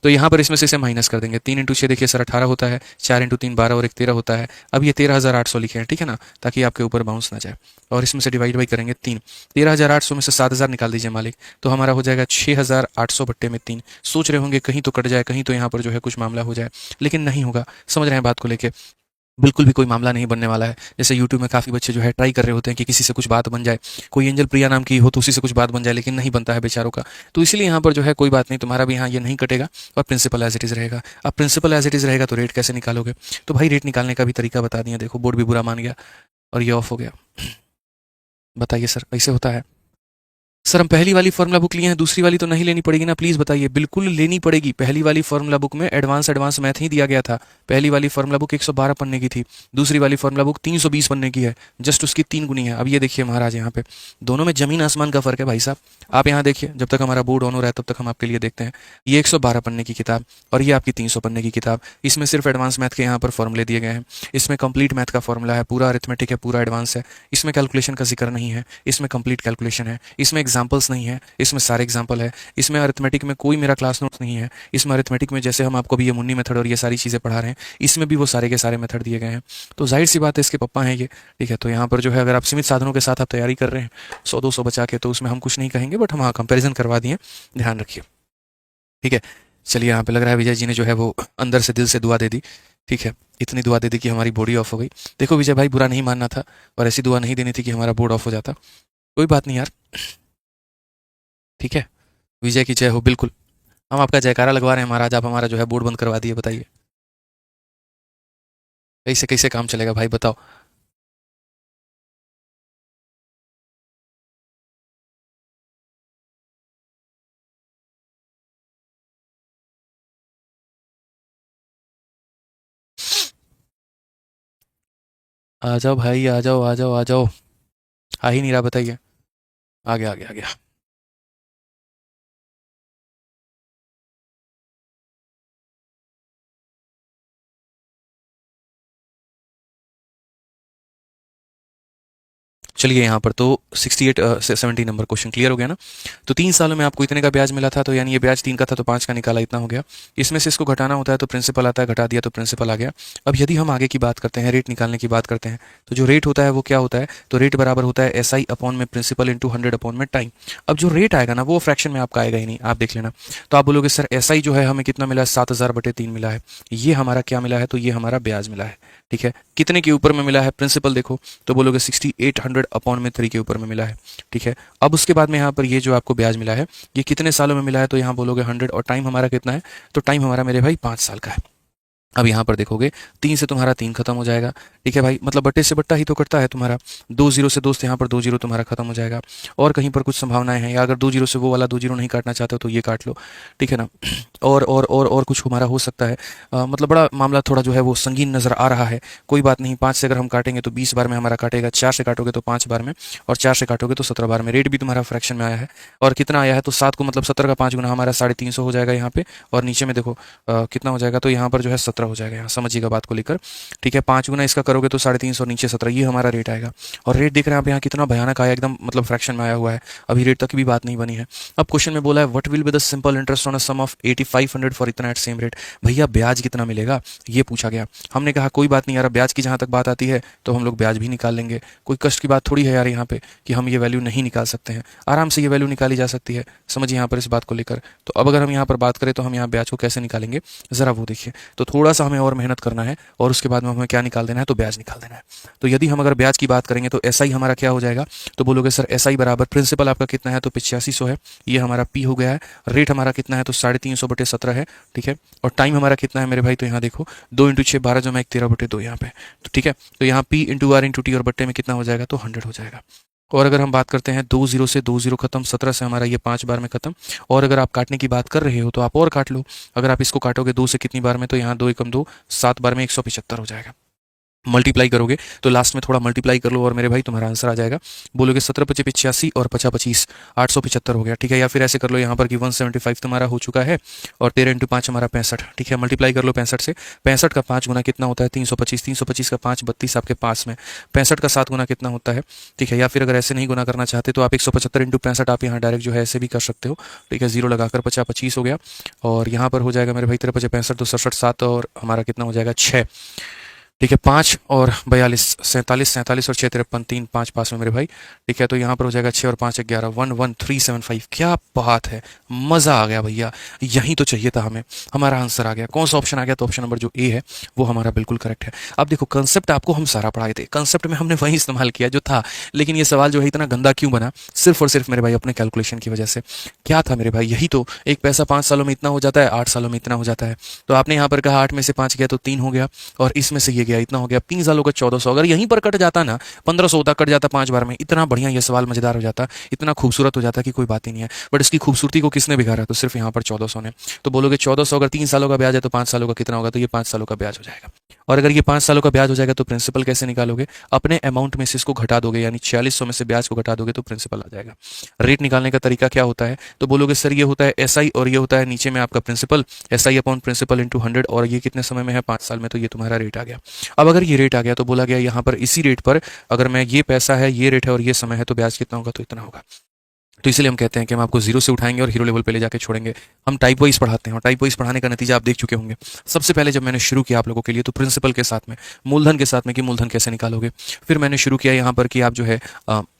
तो यहाँ पर इसमें से इसे माइनस कर देंगे, 3 इंटू 6 देखिए सर 18 होता है, 4 इंटू 3 12 और 1 13 होता है। अब ये 13800 लिखे हैं, ठीक है ना, ताकि आपके ऊपर बाउंस ना जाए, और इसमें से डिवाइड बाई करेंगे 3, 13800 में से 7000 निकाल दीजिए मालिक, तो हमारा हो जाएगा 6800 बट्टे में 3। सोच रहे होंगे कहीं तो कट जाए, कहीं तो यहाँ पर जो है कुछ मामला हो जाए, लेकिन नहीं होगा, समझ रहे हैं बात को लेके, बिल्कुल भी कोई मामला नहीं बनने वाला है। जैसे यूट्यूब में काफ़ी बच्चे जो है ट्राई कर रहे होते हैं कि किसी से कुछ बात बन जाए, कोई एंजल प्रिया नाम की हो तो उसी से कुछ बात बन जाए, लेकिन नहीं बनता है बेचारों का। तो इसलिए यहाँ पर जो है कोई बात नहीं, तुम्हारा भी यहाँ ये नहीं कटेगा और प्रिंसिपल एज इट इज़ रहेगा। अब प्रिंसिपल एज इट इज़ रहेगा तो रेट कैसे निकालोगे, तो भाई रेट निकालने का भी तरीका बता दिया, देखो बोर्ड भी बुरा मान गया और ये ऑफ हो गया। बताइए सर कैसे होता है। सर हम पहली वाली फॉर्मूला बुक लिए हैं, दूसरी वाली तो नहीं लेनी पड़ेगी ना, प्लीज़ बताइए। बिल्कुल लेनी पड़ेगी, पहली वाली फॉर्मूला बुक में एडवांस मैथ ही दिया गया था। पहली वाली फॉर्मूला बुक 112 पन्ने की थी, दूसरी वाली फॉर्मूला बुक 320 पन्ने की है, जस्ट उसकी 3 गुनी है। अब ये देखिए महाराज यहाँ पे दोनों में जमीन आसमान का फर्क है भाई साहब। आप यहाँ देखिए, जब तक हमारा बोर्ड ऑन हो रहा है तब तक हम आपके लिए देखते हैं। ये 112 पन्ने की किताब और ये आपकी 300 पन्ने की किताब, इसमें सिर्फ एडवांस मैथ के यहाँ पर फॉर्मूले दिए गए हैं। इसमें कंप्लीट मैथ का फॉर्मूला है, पूरा अरिथमेटिक है, पूरा एडवांस है। इसमें कैलकुलेशन का जिक्र नहीं है, इसमें कंप्लीट कैलकुलेशन है। इसमें एग्जाम्पल्स नहीं है, इसमें सारे एग्जाम्पल है। इसमें अरिथमेटिक में कोई मेरा क्लास नोट्स नहीं है। इसमें अरिथमेटिक में जैसे हम आपको भी ये मुन्नी मेथड और ये सारी चीज़ें पढ़ा रहे हैं, इसमें भी वो सारे के सारे मेथड दिए गए हैं। तो जाहिर सी बात है इसके पप्पा हैं ये, ठीक है। तो यहाँ पर जो है अगर आप सीमित साधनों के साथ आप तैयारी कर रहे हैं 100-200 बचा के, तो उसमें हम कुछ नहीं कहेंगे, बट हम हाँ कंपेरिजन करवा दिए, ध्यान रखिए, ठीक है। चलिए यहाँ पे लग रहा है विजय जी ने जो है वो अंदर से दिल से दुआ दे दी, ठीक है। इतनी दुआ दे दी कि हमारी बॉडी ऑफ हो गई। देखो विजय भाई बुरा नहीं मानना था और ऐसी दुआ नहीं देनी थी कि हमारा बोर्ड ऑफ हो जाता। कोई बात नहीं यार, ठीक है। विजय की जय हो, बिल्कुल हम आपका जयकारा लगवा रहे हैं महाराज, आप हमारा जो है बोर्ड बंद करवा दिए। बताइए कैसे कैसे काम चलेगा भाई, बताओ। आ जाओ भाई, आ जाओ आ जाओ आ जाओ। आ ही नहीं रहा, बताइए। आ गया आ गया आ गया। चलिए यहाँ पर तो 68 से 70 नंबर क्वेश्चन क्लियर हो गया ना। तो 3 सालों में आपको इतने का ब्याज मिला था, तो यानी ये ब्याज 3 का था तो 5 का निकाला, इतना हो गया। इसमें से इसको घटाना होता है तो प्रिंसिपल आता है, घटा दिया तो प्रिंसिपल आ गया। अब यदि हम आगे की बात करते हैं, रेट निकालने की बात करते हैं, तो जो रेट होता है वो क्या होता है, तो रेट बराबर होता है SI अपॉन में प्रिंसिपल इंटू 100 अपॉन में टाइम। अब जो रेट आएगा ना वो फ्रैक्शन में आपका आएगा ही नहीं, आप देख लेना। तो आप बोलोगे सर SI जो है हमें कितना मिला है, 7000/3 मिला है, ये हमारा क्या मिला है, तो ये हमारा ब्याज मिला है, ठीक है। कितने के ऊपर में मिला है, प्रिंसिपल देखो तो बोलोगे 6800 अपॉन में 3 के ऊपर में मिला है, ठीक है। अब उसके बाद में यहाँ पर ये जो आपको ब्याज मिला है ये कितने सालों में मिला है, तो यहाँ बोलोगे 100, और टाइम हमारा कितना है, तो टाइम हमारा मेरे भाई 5 साल का है। अब यहाँ पर देखोगे 3 से तुम्हारा 3 खत्म हो जाएगा, ठीक है भाई, मतलब बट्टे से बट्टा ही तो कटता है तुम्हारा। 2 जीरो से दोस्त यहाँ पर 2 जीरो तुम्हारा खत्म हो जाएगा, और कहीं पर कुछ संभावनाएं हैं, या अगर 2 जीरो से वो वाला 2 जीरो नहीं काटना चाहते हो तो ये काट लो, ठीक है ना। और कुछ हमारा हो सकता है, मतलब बड़ा मामला थोड़ा जो है वो संगीन नजर आ रहा है। कोई बात नहीं, 5 से अगर हम काटेंगे तो 20 बार में हमारा काटेगा, 4 से काटोगे तो 5 बार में, और 4 से काटोगे तो 17 बार में। रेट भी तुम्हारा फ्रैक्शन में आया है, और कितना आया है, तो 7 को मतलब 17 का 5 गुना हमारा 350 हो जाएगा यहाँ पे, और नीचे में देखो कितना हो जाएगा, तो यहाँ पर जो है 17 हो जाएगा। यहाँ समझिएगा बात को लेकर, ठीक है। 5 गुना इसका करोगे तो 350 और नीचे 17, ये हमारा रेट आएगा। और रेट देख रहे हैं आप यहाँ कितना भयानक आया, एकदम मतलब फ्रैक्शन में आया हुआ है, अभी रेट तक भी बात नहीं बनी है। अब क्वेश्चन में बोला है what will be the simple interest on a sum of 8500 for इतना एट सेम रेट। भैया ब्याज कितना मिलेगा ये पूछा गया। हमने कहा कोई बात नहीं यार, ब्याज की जहाँ तक बात आती है तो हम लोग ब्याज भी निकाल लेंगे, कोई कष्ट की बात थोड़ी है यार यहाँ पे कि हम ये वैल्यू नहीं निकाल सकते हैं, आराम से ये वैल्यू निकाली जा सकती है। समझिए यहाँ पर इस बात को लेकर। तो अब अगर हम यहाँ पर बात करें तो हम यहाँ ब्याज को कैसे निकालेंगे, ज़रा वो देखिए। तो थोड़ा थोड़ा सा हमें और मेहनत करना है और उसके बाद में हमें क्या निकाल देना है, तो ब्याज निकाल देना है। तो यदि हम अगर ब्याज की बात करेंगे तो SI हमारा क्या हो जाएगा, तो बोलोगे सर SI बराबर प्रिंसिपल आपका कितना है, तो 8500 है, ये हमारा P हो गया है। रेट हमारा कितना है, तो 350/17 है, ठीक है। और टाइम हमारा कितना है मेरे भाई, तो यहाँ देखो 2 × 6 12 जो मैं 13/2 यहाँ पे, तो ठीक है। तो यहाँ P × R × T और बट्टे में कितना हो जाएगा, तो 100 हो जाएगा। और अगर हम बात करते हैं 2 0 से 2 0 खत्म, 17 से हमारा ये 5 बार में खत्म। और अगर आप काटने की बात कर रहे हो तो आप और काट लो, अगर आप इसको काटोगे 2 से कितनी बार में, तो यहाँ 2 एकम 2 7 बार में 175 हो जाएगा। मल्टीप्लाई करोगे तो लास्ट में थोड़ा मल्टीप्लाई कर लो और मेरे भाई तुम्हारा आंसर आ जाएगा। बोलोगे 17 × 5 = 85 और 50 × 25 875 हो गया, ठीक है। या फिर ऐसे कर लो यहाँ पर कि 175 तुम्हारा हो चुका है और 13 × 5 हमारा 65, ठीक है। मल्टीप्लाई कर लो 65 से, 65 का 5 गुना कितना होता है, 325, 325 का 5 32 आपके पास में, 65 का 7 गुना कितना होता है, ठीक है। या फिर अगर ऐसे नहीं गुना करना चाहते तो आप 175 × 65 आप यहाँ डायरेक्ट जो है ऐसे भी कर सकते हो, ठीक है। 0 लगाकर 50 25 हो गया और यहाँ पर हो जाएगा मेरे भाई 13 × 5 = 65 तो 67 7 और हमारा कितना हो जाएगा 6, ठीक है। 5 और 42 47 47 और 6 53 3 5 पास में मेरे भाई, ठीक है। तो यहाँ पर हो जाएगा 6 और 5 11 11375। क्या बात है, मज़ा आ गया भैया, यही तो चाहिए था हमें, हमारा आंसर आ गया। कौन सा ऑप्शन आ गया, तो ऑप्शन नंबर जो ए है वो हमारा बिल्कुल करेक्ट है। अब देखो कंसेप्ट आपको हम सारा पढ़ाए थे, कंसेप्ट में हमने वही इस्तेमाल किया जो था, लेकिन ये सवाल जो है इतना गंदा क्यों बना, सिर्फ और सिर्फ मेरे भाई अपने कैलकुलेशन की वजह से। क्या था मेरे भाई, यही तो, एक पैसा 5 सालों में इतना हो जाता है, 8 सालों में इतना हो जाता है। तो आपने यहाँ पर कहा 8 में से 5 गया तो 3 हो गया और इसमें से ये गया इतना हो गया, 3 सालों का 1400। अगर यहीं पर कट जाता ना, 1500 होता, कट जाता 5 बार में, इतना बढ़िया ये सवाल मजेदार हो जाता, इतना खूबसूरत हो जाता कि कोई बात ही नहीं है। बट इसकी खूबसूरती को किसने बिगाड़ा, तो सिर्फ यहाँ पर 1400 ने। तो बोलोगे 1400 अगर 3 सालों का ब्याज है तो 5 सालों का कितना होगा, तो ये 5 सालों का ब्याज हो जाएगा। और अगर ये 5 सालों का ब्याज हो जाएगा तो प्रिंसिपल कैसे निकालोगे, अपने अमाउंट में से इसको घटा दोगे, यानी 4600 में से ब्याज को घटा दोगे तो प्रिंसिपल आ जाएगा। रेट निकालने का तरीका क्या होता है, तो बोलोगे सर ये होता है SI और ये होता है नीचे में आपका principal, SI upon principal into 100 और ये कितने समय में है, 5 साल में, तो ये तुम्हारा रेट आ गया। अब अगर ये रेट आ गया तो बोला गया यहाँ पर इसी रेट पर अगर मैं ये पैसा है, ये रेट है और ये समय है तो ब्याज कितना होगा, तो इतना होगा। तो इसलिए हम कहते हैं कि हम आपको जीरो से उठाएंगे और हीरो लेवल पे ले जाके छोड़ेंगे। हम टाइप वाइज पढ़ाते हैं और टाइप वाइज पढ़ाने का नतीजा आप देख चुके होंगे। सबसे पहले जब मैंने शुरू किया आप लोगों के लिए तो प्रिंसिपल के साथ में, मूलधन के साथ में कि मूलधन कैसे निकालोगे, फिर मैंने शुरू किया यहाँ पर कि आप जो है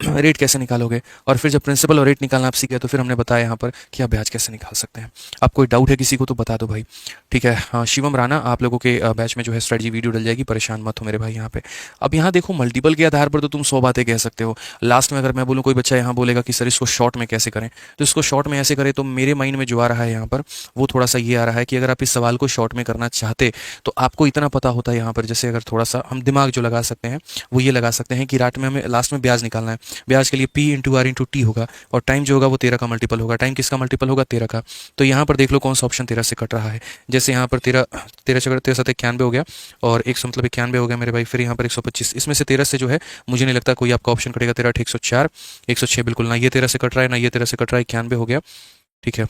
रेट कैसे निकालोगे, और फिर जब प्रिंसिपल और रेट निकालना आप सीख गए तो फिर हमने बताया यहाँ पर कि आप ब्याज कैसे निकाल सकते हैं। आप कोई डाउट है किसी को तो बता दो भाई, ठीक है। हाँ, शिवम राणा आप लोगों के बैच में जो है स्ट्रेटजी वीडियो डल जाएगी, परेशान मत हो मेरे भाई यहाँ पे। अब यहाँ देखो मल्टीपल के आधार पर तो तुम 100 बातें कह सकते हो। लास्ट में अगर मैं बोलूँ, कोई बच्चा यहाँ बोलेगा कि सर इसको शॉर्ट में कैसे करें, तो इसको शॉर्ट में ऐसे करें, तो मेरे माइंड में जो आ रहा है यहाँ पर वो थोड़ा सा ये आ रहा है कि अगर आप इस सवाल को शॉर्ट में करना चाहते तो आपको इतना पता होता है यहाँ पर, जैसे अगर थोड़ा सा हम दिमाग जो लगा सकते हैं वो ये लगा सकते हैं कि रात में हमें लास्ट में ब्याज निकालना है। ब्याज के लिए P × R × T होगा और टाइम जो होगा वो 13 का मल्टीपल होगा। टाइम किसका मल्टीपल होगा, 13 का। तो यहाँ पर देख लो कौन सा ऑप्शन 13 से कट रहा है। जैसे यहाँ पर 13 13 7 91 हो गया और 100 मतलब 91 हो गया मेरे भाई। फिर यहाँ पर 125, इसमें से 13 से जो है मुझे नहीं लगता कोई आपका ऑप्शन कटेगा। 13 104 106 बिल्कुल ना, ये 13 से कट रहा है ना ये 13 से कट रहा है, 91 हो गया, ठीक है।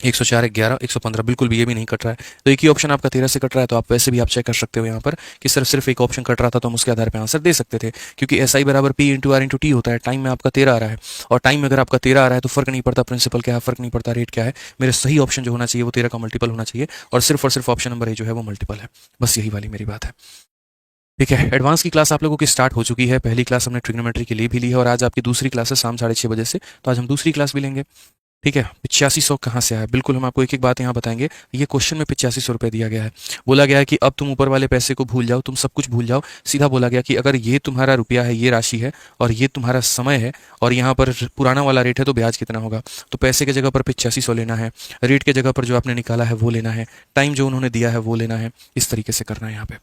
104 11 115 बिल्कुल भी ये भी नहीं कट रहा है। तो एक ही ऑप्शन आपका 13 से कट रहा है, तो आप वैसे भी आप चेक कर सकते हो यहाँ पर कि सिर्फ एक ऑप्शन कट रहा था तो हम उसके आधार पर आंसर दे सकते थे, क्योंकि SI बराबर P × R × T होता है। टाइम में आपका 13 आ रहा है और टाइम में अगर आपका 13 आ रहा है तो फर्क नहीं पड़ता प्रिंसिपल क्या है, फर्क नहीं पड़ता रेट क्या है, मेरे सही ऑप्शन जो होना चाहिए वो 13 का मल्टीपल होना चाहिए और सिर्फ ऑप्शन नंबर ए जो है वो मल्टीपल है। बस यही वाली मेरी बात है, ठीक है। एडवांस की क्लास आप लोगों की स्टार्ट हो चुकी है। पहली क्लास हमने ट्रिग्नोमेट्री के लिए भी ली है और आज आपकी दूसरी क्लास है शाम 6:30 बजे से, तो आज हम दूसरी क्लास भी लेंगे, ठीक है। 8500 कहाँ से आया, बिल्कुल हम आपको एक एक बात यहाँ बताएंगे। ये क्वेश्चन में 8500 रुपये दिया गया है। बोला गया है कि अब तुम ऊपर वाले पैसे को भूल जाओ, तुम सब कुछ भूल जाओ। सीधा बोला गया कि अगर ये तुम्हारा रुपया है, ये राशि है और ये तुम्हारा समय है और यहाँ पर पुराना वाला रेट है तो ब्याज कितना होगा। तो पैसे की जगह पर 8500 लेना है, रेट की जगह पर जो आपने निकाला है वो लेना है, टाइम जो उन्होंने दिया है वो लेना है। इस तरीके से करना है यहाँ पे।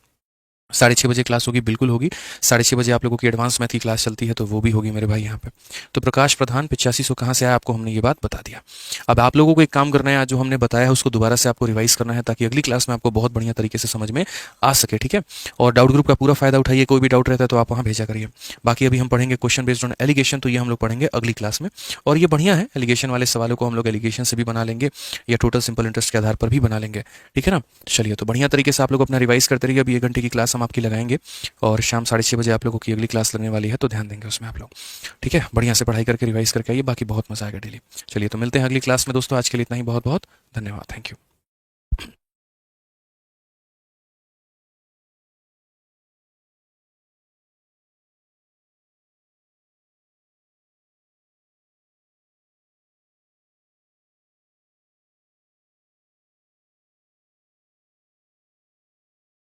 6:30 बजे क्लास होगी, बिल्कुल होगी। 6:30 बजे आप लोगों की एडवांस मैथ की क्लास चलती है तो वो भी होगी मेरे भाई यहाँ पे। तो प्रकाश प्रधान 8500 कहाँ से आया, आपको हमने ये बात बता दिया। अब आप लोगों को एक काम करना है, आज जो हमने बताया है उसको दोबारा से आपको रिवाइज करना है ताकि अगली क्लास में आपको बहुत बढ़िया तरीके से समझ में आ सके, ठीक है। और डाउट ग्रुप का पूरा फायदा उठाइए, कोई भी डाउट रहता है तो आप वहाँ भेजा करिए। बाकी अभी हम पढ़ेंगे क्वेश्चन बेस्ड ऑन एलिगेशन, तो ये हम लोग पढ़ेंगे अगली क्लास में। और ये बढ़िया है, एलिगेशन वाले सवालों को हम लोग एलिगेशन से भी बना लेंगे या टोटल सिंपल इंटरेस्ट के आधार पर भी बना लेंगे, ठीक है ना। चलिए, तो बढ़िया तरीके से आप लोग अपना रिवाइज करते रहिए। अभी 1 घंटे की क्लास हम आपकी लगाएंगे और शाम 6:30 बजे आप लोगों की अगली क्लास लगने वाली है, तो ध्यान देंगे उसमें आप लोग, ठीक है। बढ़िया से पढ़ाई करके रिवाइज करके आइए, बाकी बहुत मजा आएगा डेली। चलिए, तो मिलते हैं अगली क्लास में दोस्तों। आज के लिए इतना ही, बहुत बहुत धन्यवाद, थैंक यू।